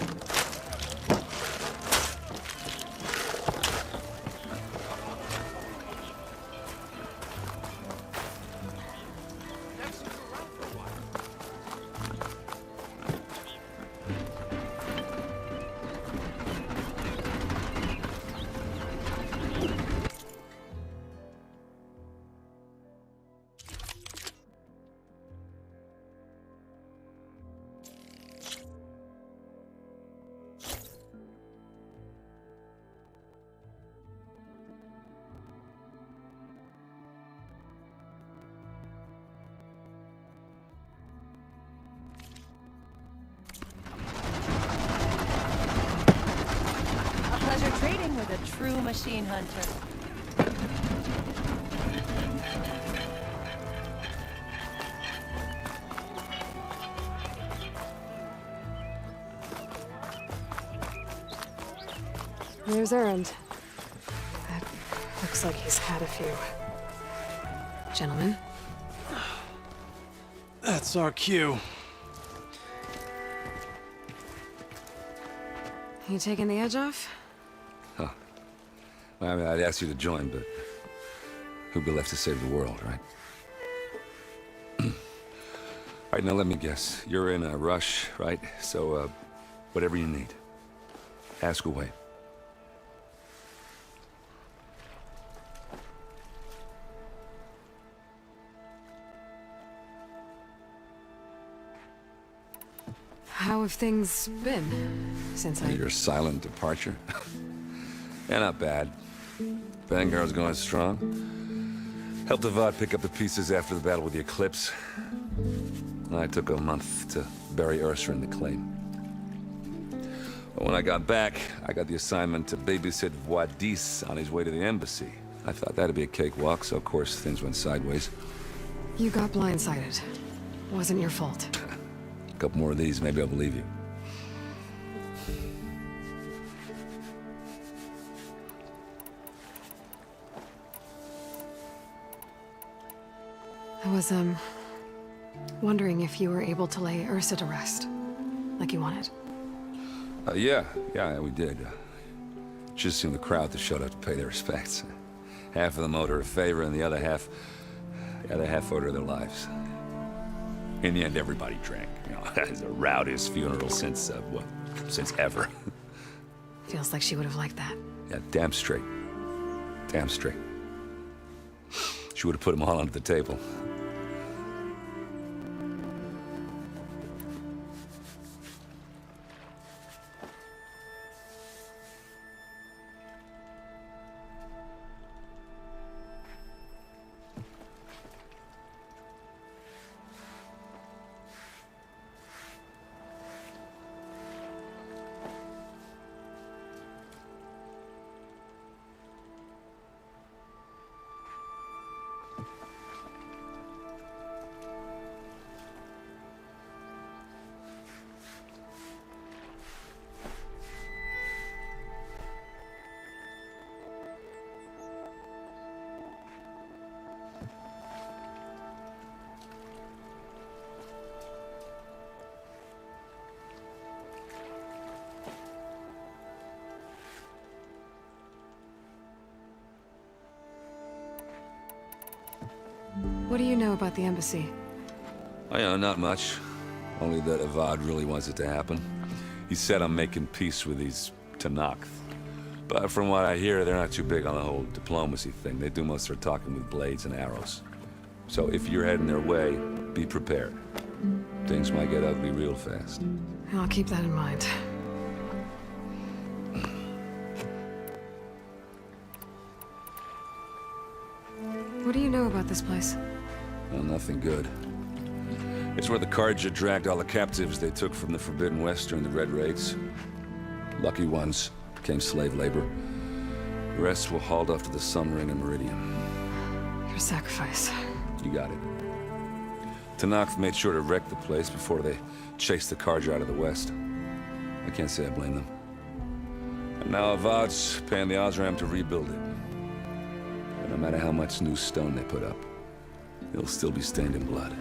Speaker 21: Pleasure trading with a true machine hunter.
Speaker 1: There's Errand. That looks like he's had a few. Gentlemen?
Speaker 18: That's our cue.
Speaker 1: You taking the edge off?
Speaker 22: Huh. Well, I mean, I'd ask you to join, but who'd be left to save the world, right? All right, now let me guess. You're in a rush, right? So, whatever you need, ask away.
Speaker 1: How have things been since I...
Speaker 22: Your silent departure? Yeah, not bad. Vanguard's going strong. Helped Avad pick up the pieces after the battle with the Eclipse. I took a month to bury Ursa in the claim. But when I got back, I got the assignment to babysit Wadis on his way to the embassy. I thought that'd be a cakewalk, so of course things went sideways.
Speaker 1: You got blindsided. Wasn't your fault.
Speaker 22: A couple more of these, maybe I'll believe you.
Speaker 1: I was, wondering if you were able to lay Ursa to rest, like you wanted.
Speaker 22: Yeah, we did. Just seemed the crowd that showed up to pay their respects. Half of them owed her a favor, and the other half owed her their lives. In the end, everybody drank. You know, it's the rowdiest funeral since, since ever.
Speaker 1: Feels like she would have liked that.
Speaker 22: Yeah, damn straight. Damn straight. She would have put them all under the table.
Speaker 1: What do you know about the embassy?
Speaker 22: Not much. Only that Avad really wants it to happen. He said I'm making peace with these Tanakh. But from what I hear, they're not too big on the whole diplomacy thing. They do most of their talking with blades and arrows. So if you're heading their way, be prepared. Things might get ugly real fast.
Speaker 1: I'll keep that in mind. What do you know about this place?
Speaker 22: Well, nothing good. It's where the Carja dragged all the captives they took from the Forbidden West during the Red Raids. Lucky ones became slave labor. The rest were hauled off to the Sun Ring and Meridian.
Speaker 1: Your sacrifice.
Speaker 22: You got it. Tanakh made sure to wreck the place before they chased the Carja out of the West. I can't say I blame them. And now Avad's paying the Osram to rebuild it. And no matter how much new stone they put up, it'll still be stained in blood.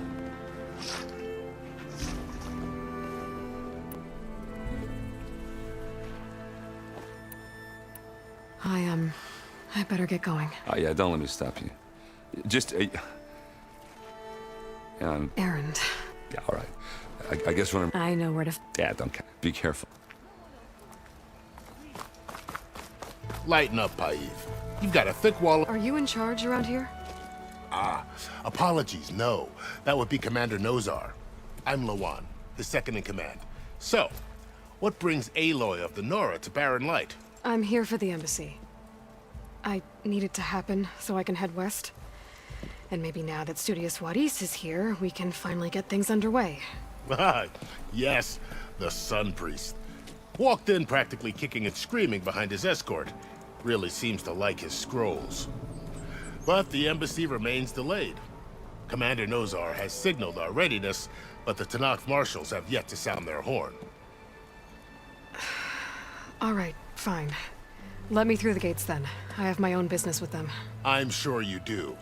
Speaker 1: I better get going.
Speaker 22: Oh, yeah, don't let me stop you. Just,
Speaker 1: Errand.
Speaker 22: Yeah, all right. I guess when I'm...
Speaker 1: I know where to...
Speaker 22: Yeah, don't... Be careful.
Speaker 8: Lighten up, Paiv. You've got a thick wall...
Speaker 1: Are you in charge around here?
Speaker 8: Apologies, no. That would be Commander Nozar. I'm Lawan, his second in command. So, what brings Aloy of the Nora to Barren Light?
Speaker 1: I'm here for the embassy. I need it to happen so I can head west. And maybe now that Studious Waris is here, we can finally get things underway.
Speaker 8: Yes, the Sun Priest. Walked in practically kicking and screaming behind his escort. Really seems to like his scrolls. But the embassy remains delayed. Commander Nozar has signaled our readiness, but the Tanakh marshals have yet to sound their horn.
Speaker 1: All right, fine. Let me through the gates then. I have my own business with them.
Speaker 8: I'm sure you do,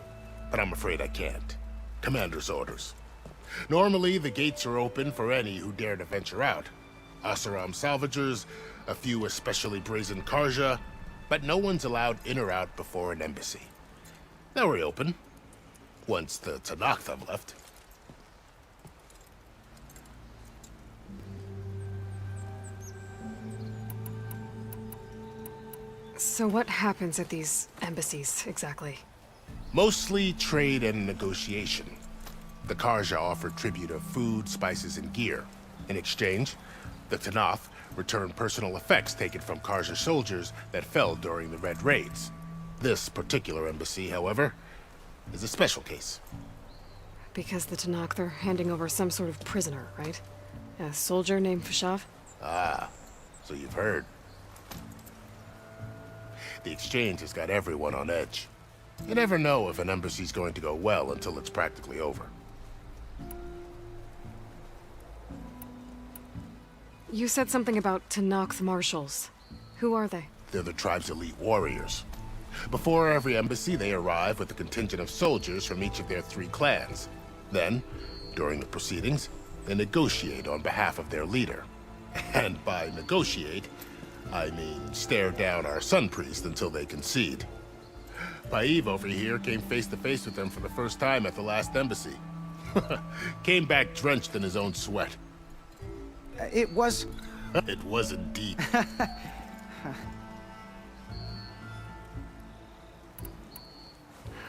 Speaker 8: but I'm afraid I can't. Commander's orders. Normally, the gates are open for any who dare to venture out. Asaram salvagers, a few especially brazen Karja, but no one's allowed in or out before an embassy. They'll reopen, once the Tanakh have left.
Speaker 1: So what happens at these embassies, exactly?
Speaker 8: Mostly trade and negotiation. The Karja offer tribute of food, spices, and gear. In exchange, the Tanakh return personal effects taken from Karja soldiers that fell during the Red Raids. This particular embassy, however, is a special case.
Speaker 1: Because the Tanakh are handing over some sort of prisoner, right? A soldier named Fashav?
Speaker 8: Ah, so you've heard. The exchange has got everyone on edge. You never know if an embassy's going to go well until it's practically over.
Speaker 1: You said something about Tanakh marshals. Who are they?
Speaker 8: They're the tribe's elite warriors. Before every embassy, they arrive with a contingent of soldiers from each of their 3 clans. Then, during the proceedings, they negotiate on behalf of their leader. And by negotiate, I mean stare down our Sun Priest until they concede. Paiv over here came face to face with them for the first time at the last embassy. Came back drenched in his own sweat.
Speaker 5: It was...
Speaker 8: It was indeed.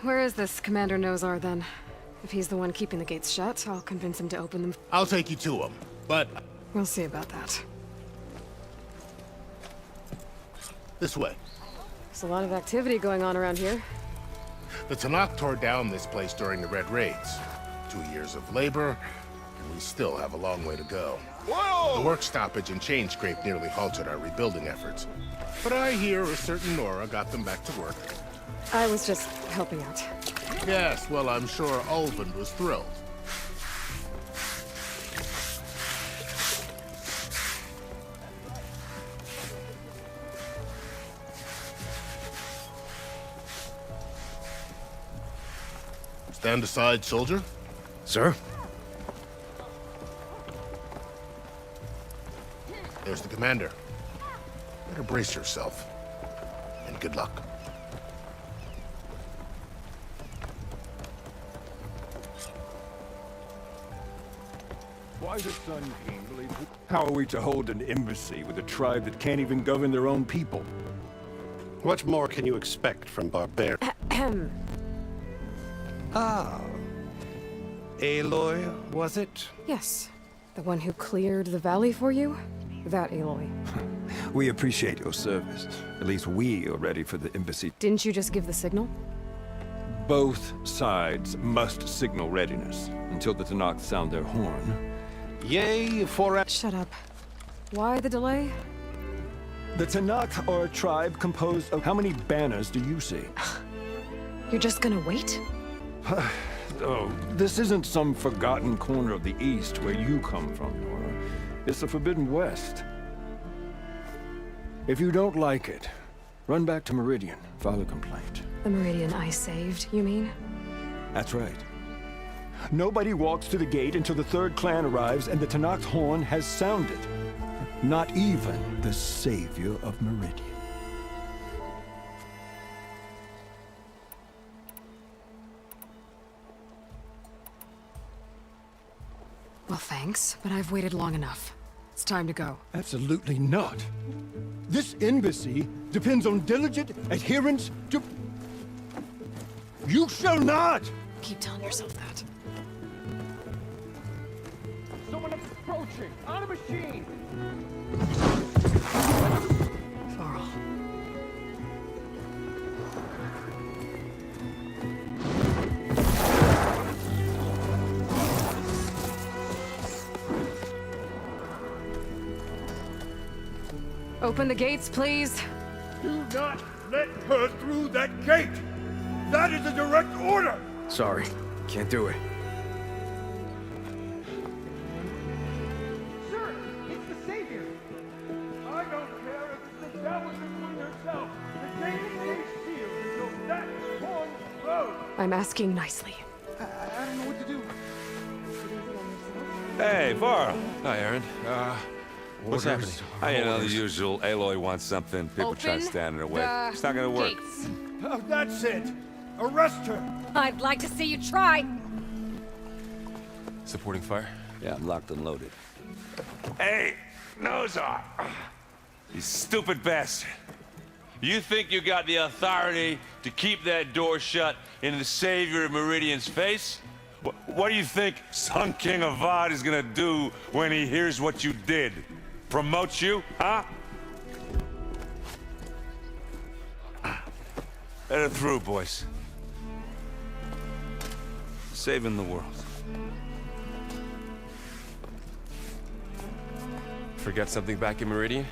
Speaker 1: Where is this Commander Nozar, then? If he's the one keeping the gates shut, I'll convince him to open them.
Speaker 8: I'll take you to him, but...
Speaker 1: We'll see about that.
Speaker 8: This way.
Speaker 1: There's a lot of activity going on around here.
Speaker 8: The Tanakh tore down this place during the Red Raids. 2 years of labor, and we still have a long way to go. Whoa! The work stoppage and chain scrape nearly halted our rebuilding efforts. But I hear a certain Nora got them back to work.
Speaker 1: I was just helping out.
Speaker 8: Yes, well, I'm sure Ulvin was thrilled. Stand aside, soldier.
Speaker 18: Sir?
Speaker 8: There's the commander. Better brace yourself. And good luck.
Speaker 4: Why the sun king believes... How are we to hold an embassy with a tribe that can't even govern their own people?
Speaker 17: What more can you expect from barbarians?
Speaker 11: Ah. Aloy, was it?
Speaker 1: Yes. The one who cleared the valley for you? That Aloy.
Speaker 4: We appreciate your service. At least we are ready for the embassy.
Speaker 1: Didn't you just give the signal?
Speaker 4: Both sides must signal readiness until the Tanakh sound their horn. Yea, for...
Speaker 1: Shut up. Why the delay?
Speaker 4: The Tanakh are a tribe composed of... How many banners do you see?
Speaker 1: You're just gonna wait?
Speaker 4: Oh, this isn't some forgotten corner of the East where you come from, Nora. It's the Forbidden West. If you don't like it, run back to Meridian, file a complaint.
Speaker 1: The Meridian I saved, you mean?
Speaker 4: That's right. Nobody walks to the gate until the third clan arrives and the Tanakh's horn has sounded. Not even the savior of Meridian.
Speaker 1: Well, thanks, but I've waited long enough. It's time to go.
Speaker 4: Absolutely not. This embassy depends on diligent adherence to... You shall not!
Speaker 1: Keep telling yourself that.
Speaker 3: Someone approaching! On a machine!
Speaker 1: Varl. Open the gates, please.
Speaker 4: Do not let her through that gate! That is a direct order!
Speaker 18: Sorry, can't do it.
Speaker 3: Sir, it's the Savior!
Speaker 4: I don't care if it's the devil between herself. The gate stays sealed until that horn blows.
Speaker 1: I'm asking nicely.
Speaker 3: I don't know what to do.
Speaker 22: Hey, Varl.
Speaker 7: Hi, Aaron. What's happening?
Speaker 22: You know, the usual. Aloy wants something. People try to stand in her way. It's not gonna work.
Speaker 4: Oh, that's it! Arrest her!
Speaker 21: I'd like to see you try.
Speaker 7: Supporting fire?
Speaker 22: Yeah, I'm locked and loaded. Hey, Nozar! You stupid bastard. You think you got the authority to keep that door shut in the savior of Meridian's face? What do you think Sun King Avad is gonna do when he hears what you did? Promote you, huh? Let her through, boys. Saving the world.
Speaker 7: Forget something back in Meridian?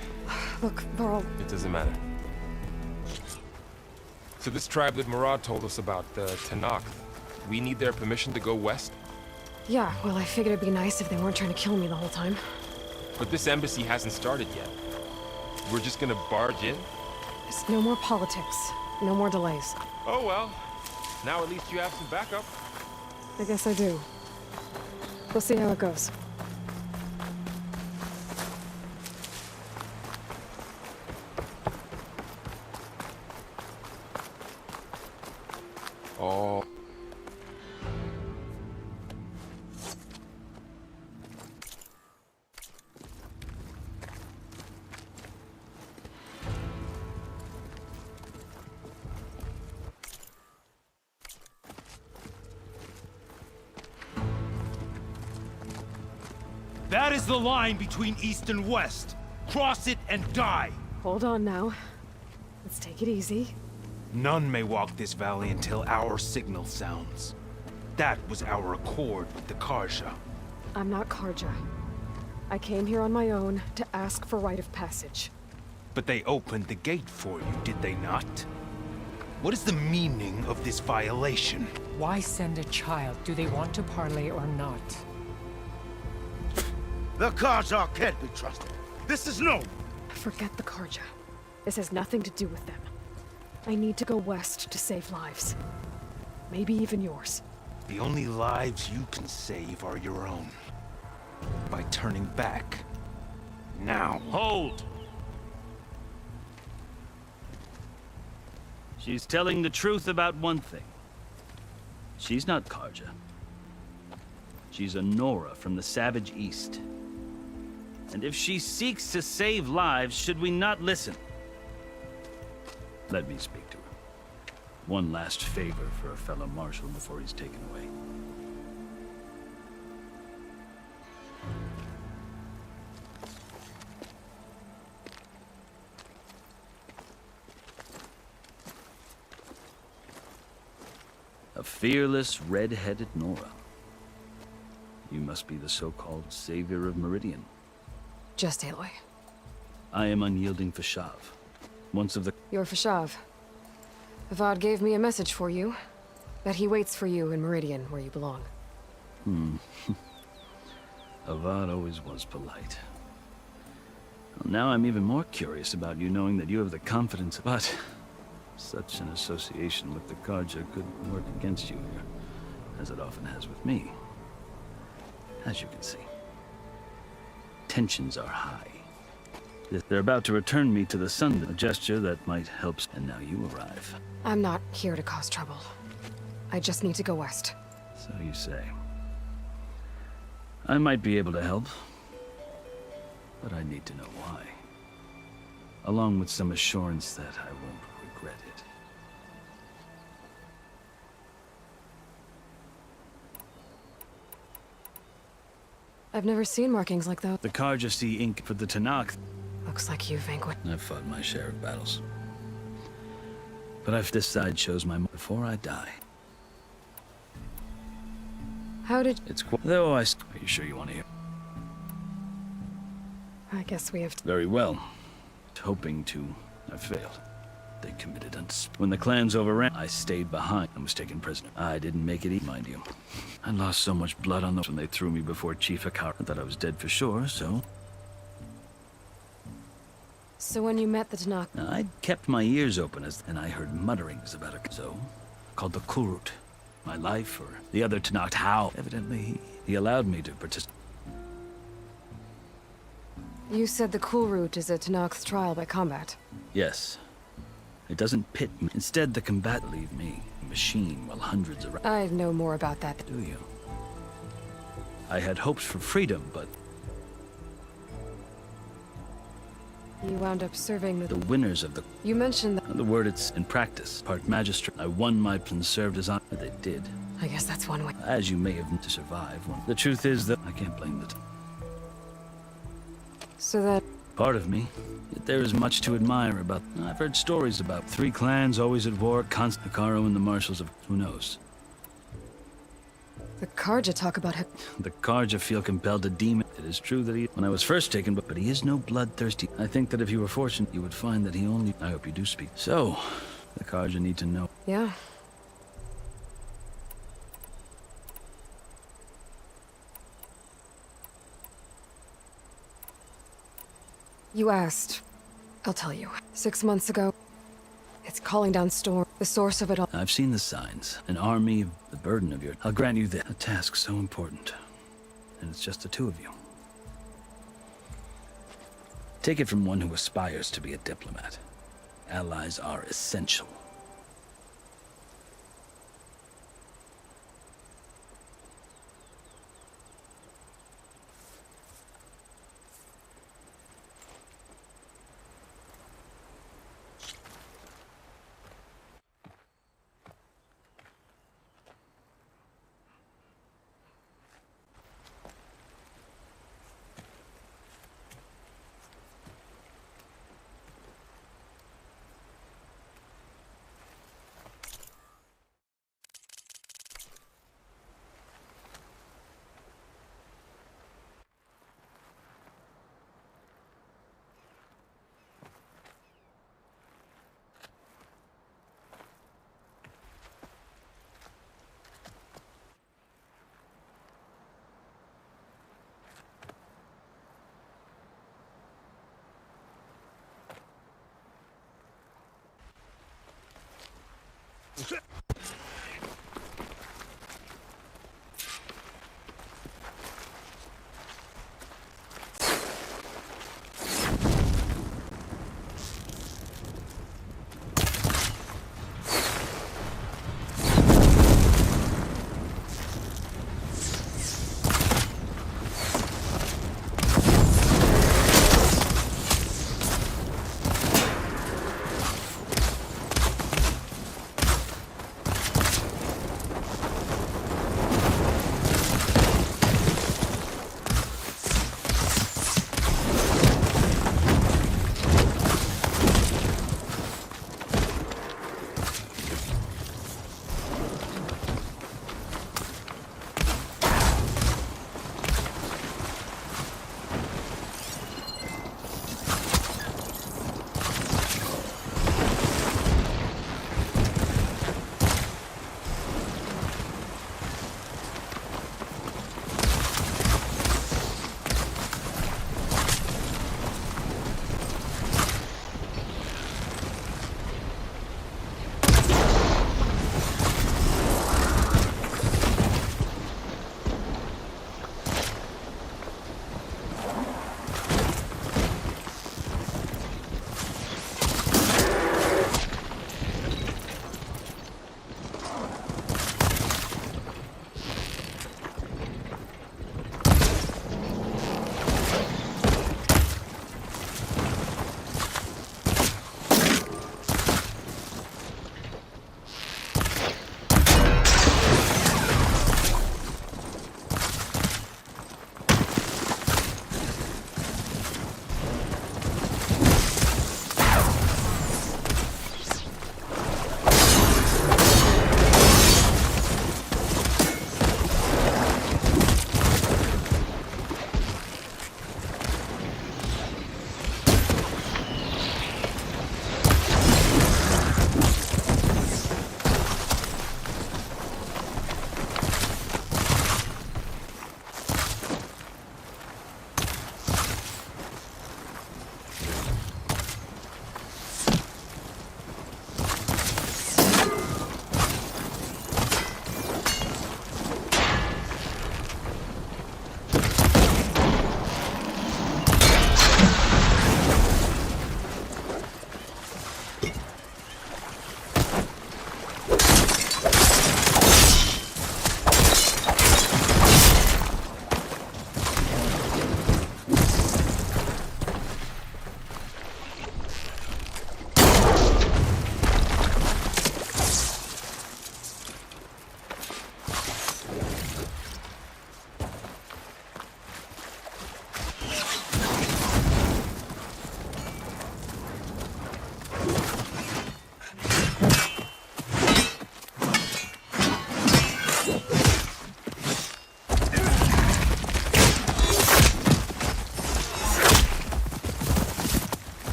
Speaker 1: Look, Varl.
Speaker 7: It doesn't matter. So this tribe that Murad told us about, the Tanakh, we need their permission to go west?
Speaker 1: Yeah, well, I figured it'd be nice if they weren't trying to kill me the whole time.
Speaker 7: But this embassy hasn't started yet. We're just gonna barge in?
Speaker 1: There's no more politics. No more delays.
Speaker 7: Oh well. Now at least you have some backup.
Speaker 1: I guess I do. We'll see how it goes.
Speaker 7: Oh.
Speaker 3: That is the line between East and West. Cross it and die.
Speaker 1: Hold on now. Let's take it easy.
Speaker 3: None may walk this valley until our signal sounds. That was our accord with the Karja.
Speaker 1: I'm not Karja. I came here on my own to ask for rite of passage.
Speaker 3: But they opened the gate for you, did they not? What is the meaning of this violation?
Speaker 23: Why send a child? Do they want to parley or not?
Speaker 5: The Karja can't be trusted. This is no...
Speaker 1: Forget the Karja. This has nothing to do with them. I need to go west to save lives. Maybe even yours.
Speaker 3: The only lives you can save are your own. By turning back. Now.
Speaker 24: Hold! She's telling the truth about one thing. She's not Karja.
Speaker 2: She's a Nora from the Savage East. And if she seeks to save lives, should we not listen? Let me speak to her. One last favor for a fellow marshal before he's taken away. A fearless, red-headed Nora. You must be the so-called savior of Meridian.
Speaker 1: Just Aloy.
Speaker 2: I am unyielding Fashav. Once of the...
Speaker 1: You're Fashav. Avad gave me a message for you. That he waits for you in Meridian, where you belong.
Speaker 2: Avad always was polite. Well, now I'm even more curious about you knowing that you have the confidence, but... Such an association with the Karja could work against you here, as it often has with me. As you can see. Tensions are high. They're about to return me to the sun, a gesture that might help, and now you arrive.
Speaker 1: I'm not here to cause trouble. I just need to go west.
Speaker 2: So you say. I might be able to help, but I need to know why. Along with some assurance that I won't regret it.
Speaker 1: I've never seen markings like that.
Speaker 2: The Karja see ink for the Tanakh.
Speaker 1: Looks like you vanquished.
Speaker 2: I've fought my share of battles. But if this side shows my before I die.
Speaker 1: How did...
Speaker 2: It's quite... Though I... Are you sure you want to hear?
Speaker 1: I guess we have to...
Speaker 2: Very well. Hoping to... I failed. They committed when the clans overran, I stayed behind and was taken prisoner. I didn't make it easy, mind you. I lost so much blood on those when they threw me before Chief Akara. I thought I was dead for sure, so...
Speaker 1: So when you met the Tanakh...
Speaker 2: I'd kept my ears open and I heard mutterings about it. So, called the Kurut. My life, or the other Tanakh, how? Evidently, he allowed me to participate.
Speaker 1: You said the cool route is a Tanakh's trial by combat.
Speaker 2: Yes. It doesn't pit me. Instead, the combat leave me, a machine, while hundreds around.
Speaker 1: I know more about that.
Speaker 2: Do you? I had hopes for freedom, but...
Speaker 1: You wound up serving the
Speaker 2: winners of the...
Speaker 1: You mentioned that...
Speaker 2: The word it's in practice. Part magistrate. I won my and served as honor. They did.
Speaker 1: I guess that's one way.
Speaker 2: As you may have to survive. The truth is that I can't blame it.
Speaker 1: So that...
Speaker 2: Part of me. Yet there is much to admire about... I've heard stories about 3 clans always at war, constant Akaro and the marshals of... Who knows?
Speaker 1: The Karja talk about him.
Speaker 2: The Karja feel compelled to deem it. It is true that he... When I was first taken, but he is no bloodthirsty. I think that if you were fortunate, you would find that he only... I hope you do speak. So, the Karja need to know.
Speaker 1: Yeah. You asked. I'll tell you. 6 months ago, it's calling down storm. The source of it all.
Speaker 2: I've seen the signs. An army, the burden of your... I'll grant you that. A task so important. And it's just the 2 of you. Take it from one who aspires to be a diplomat. Allies are essential.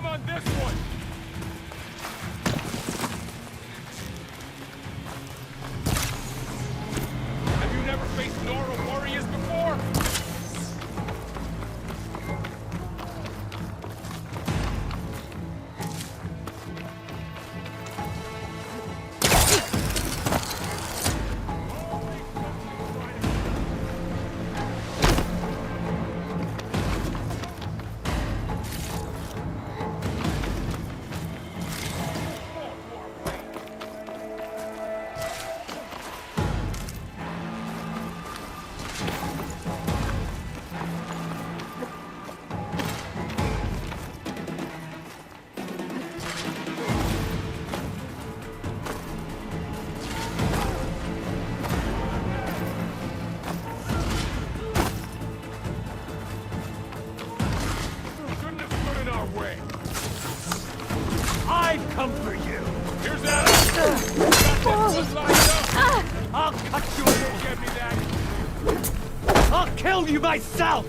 Speaker 15: I'm on this one! Have you never faced Nora warriors before?
Speaker 12: I've come for you.
Speaker 15: Here's that!
Speaker 12: I'll cut you a little.
Speaker 15: Get me that!
Speaker 12: I'll kill you myself.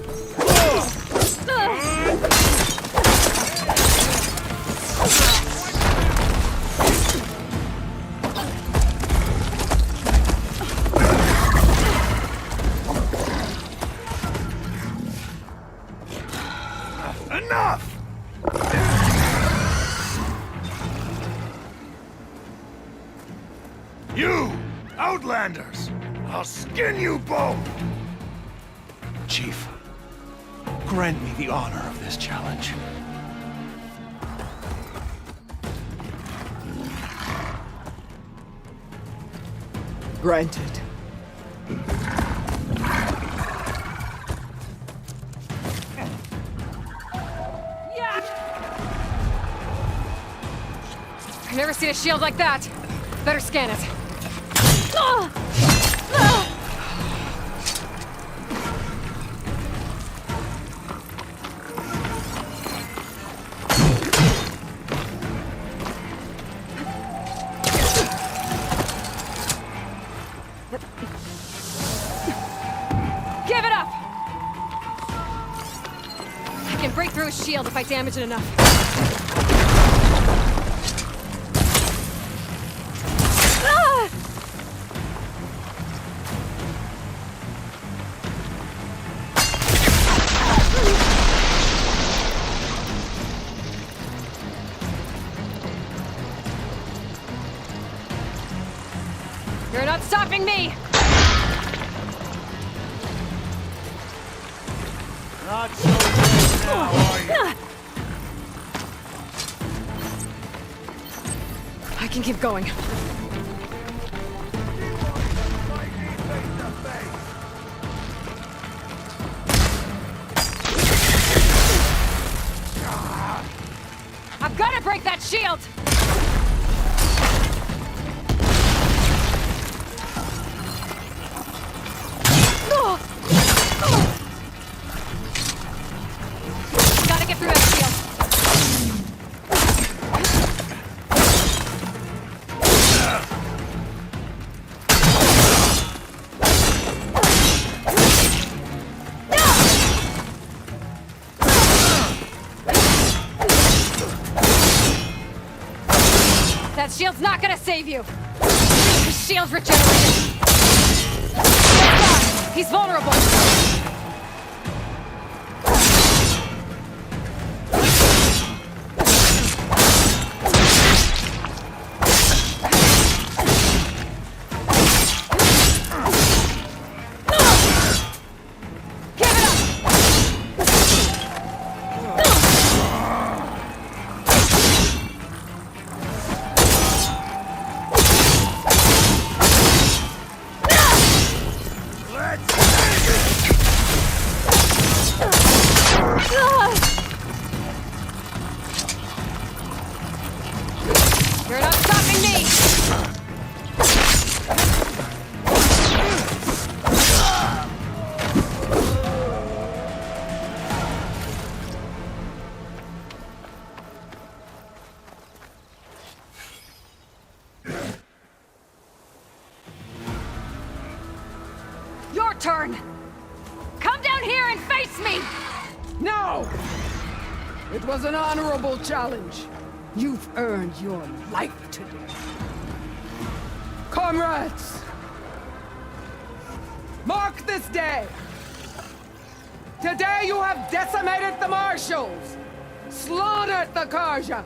Speaker 15: Enough! You, Outlanders! I'll skin you both!
Speaker 3: Chief, grant me the honor of this challenge.
Speaker 1: Granted. I've never seen a shield like that. Better scan it. Give it up! I can break through a shield if I damage it enough. You're not stopping me!
Speaker 12: Not so good now, are you?
Speaker 1: I can keep going. I've got to break that shield! Gotta get through that shield. That shield's not gonna save you. His shield's regenerated. He's vulnerable. You're not stopping me! Your turn! Come down here and face me!
Speaker 12: No!
Speaker 9: It was an honorable challenge. You've earned your life today. Comrades! Mark this day! Today you have decimated the Marshals! Slaughtered the Karja!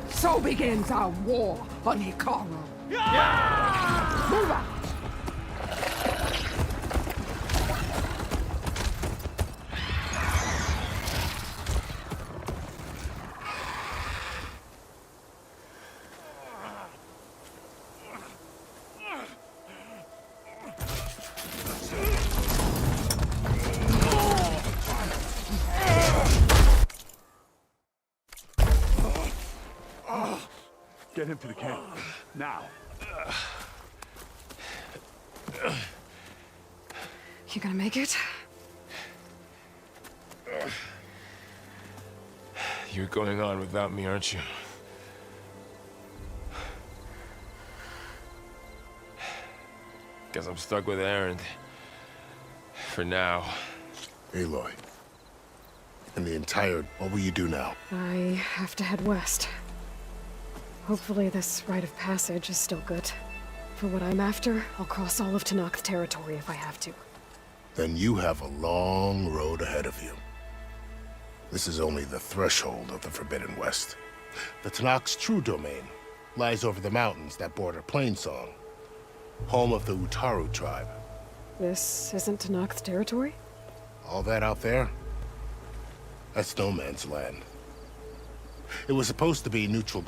Speaker 9: So begins our war on Hikaru. Move out!
Speaker 10: Get him to the camp. Now.
Speaker 1: You gonna make it?
Speaker 13: You're going on without me, aren't you? Guess I'm stuck with Aaron. For now.
Speaker 8: Aloy. And the entire... What will you do now?
Speaker 1: I have to head west. Hopefully this rite of passage is still good. For what I'm after, I'll cross all of Tanakh territory if I have to.
Speaker 8: Then you have a long road ahead of you. This is only the threshold of the Forbidden West. The Tanakh's true domain lies over the mountains that border Plainsong, home of the Utaru tribe.
Speaker 1: This isn't Tanakh territory?
Speaker 8: All that out there? That's no man's land. It was supposed to be neutral.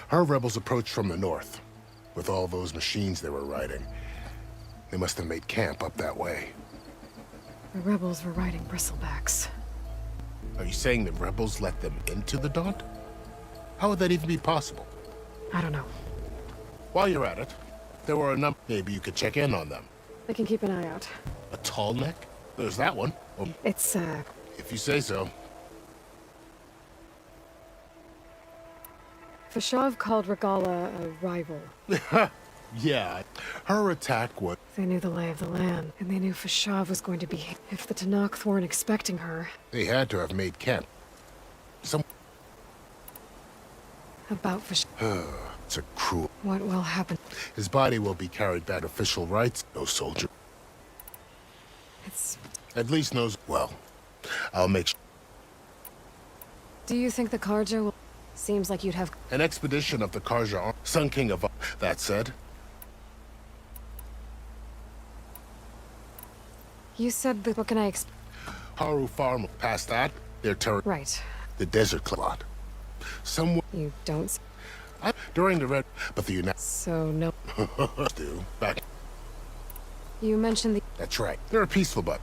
Speaker 8: Her rebels approached from the north. With all those machines they were riding, they must have made camp up that way.
Speaker 1: The rebels were riding bristlebacks.
Speaker 8: Are you saying the rebels let them into the Daunt? How would that even be possible?
Speaker 1: I don't know.
Speaker 8: While you're at it, there were a number. Maybe you could check in on them.
Speaker 1: I can keep an eye out.
Speaker 8: A tall neck? There's that one. Oh,
Speaker 1: It's,
Speaker 8: if you say so.
Speaker 1: Fashav called Regala a rival.
Speaker 8: Yeah, her attack was...
Speaker 1: They knew the lay of the land, and they knew Fashav was going to be... If the Tanakh weren't expecting her...
Speaker 8: They had to have made camp.
Speaker 1: About Fashav...
Speaker 8: It's a cruel...
Speaker 1: What will happen?
Speaker 8: His body will be carried back to official rites. No soldier.
Speaker 1: It's...
Speaker 8: At least knows... Well, I'll make sure...
Speaker 1: Do you think the Karja will... Seems like you'd have...
Speaker 8: An expedition of the Karja, Sun King of... That said...
Speaker 1: You said that... What can I expect?
Speaker 8: Haru Farm, past that, their territory.
Speaker 1: Right.
Speaker 8: The desert clot. Somewhere...
Speaker 1: You don't...
Speaker 8: During the Red... But the United...
Speaker 1: So, no...
Speaker 8: do. Back...
Speaker 1: You mentioned the...
Speaker 8: That's right. They're a peaceful but...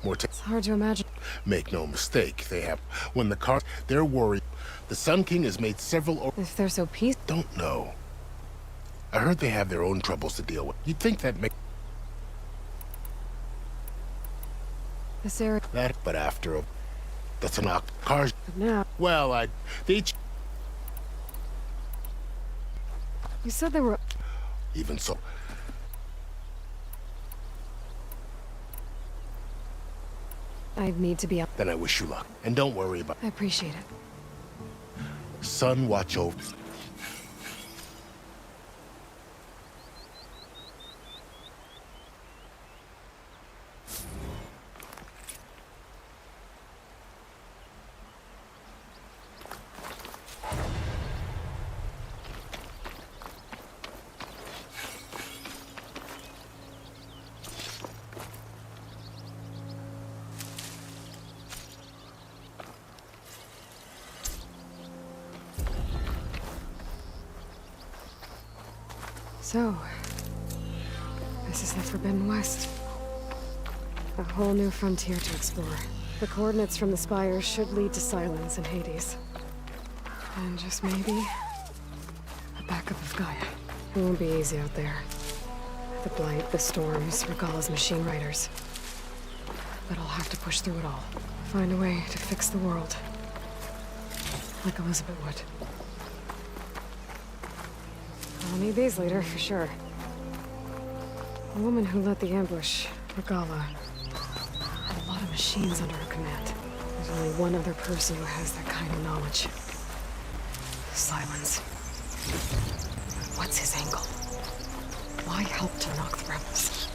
Speaker 8: More
Speaker 1: It's hard to imagine.
Speaker 8: Make no mistake, they have... When the car... They're worried. The Sun King has made several...
Speaker 1: If they're so peaceful...
Speaker 8: Don't know. I heard they have their own troubles to deal with. You'd think that make...
Speaker 1: This area...
Speaker 8: That, but after a... The Tanakh cars...
Speaker 1: Now...
Speaker 8: Well, they each...
Speaker 1: You said they were...
Speaker 8: Even so...
Speaker 1: I need to be up.
Speaker 8: Then I wish you luck. And don't worry about...
Speaker 1: I appreciate it.
Speaker 8: Sun, watch over...
Speaker 1: So, this is the Forbidden West. A whole new frontier to explore. The coordinates from the spires should lead to silence in Hades. And just maybe, a backup of Gaia. It won't be easy out there. The blight, the storms, Regala's machine riders. But I'll have to push through it all. Find a way to fix the world. Like Elizabeth would. I'll need these later, for sure. The woman who led the ambush, Regala, had a lot of machines under her command. There's only one other person who has that kind of knowledge. Silence. What's his angle? Why help to knock the rebels?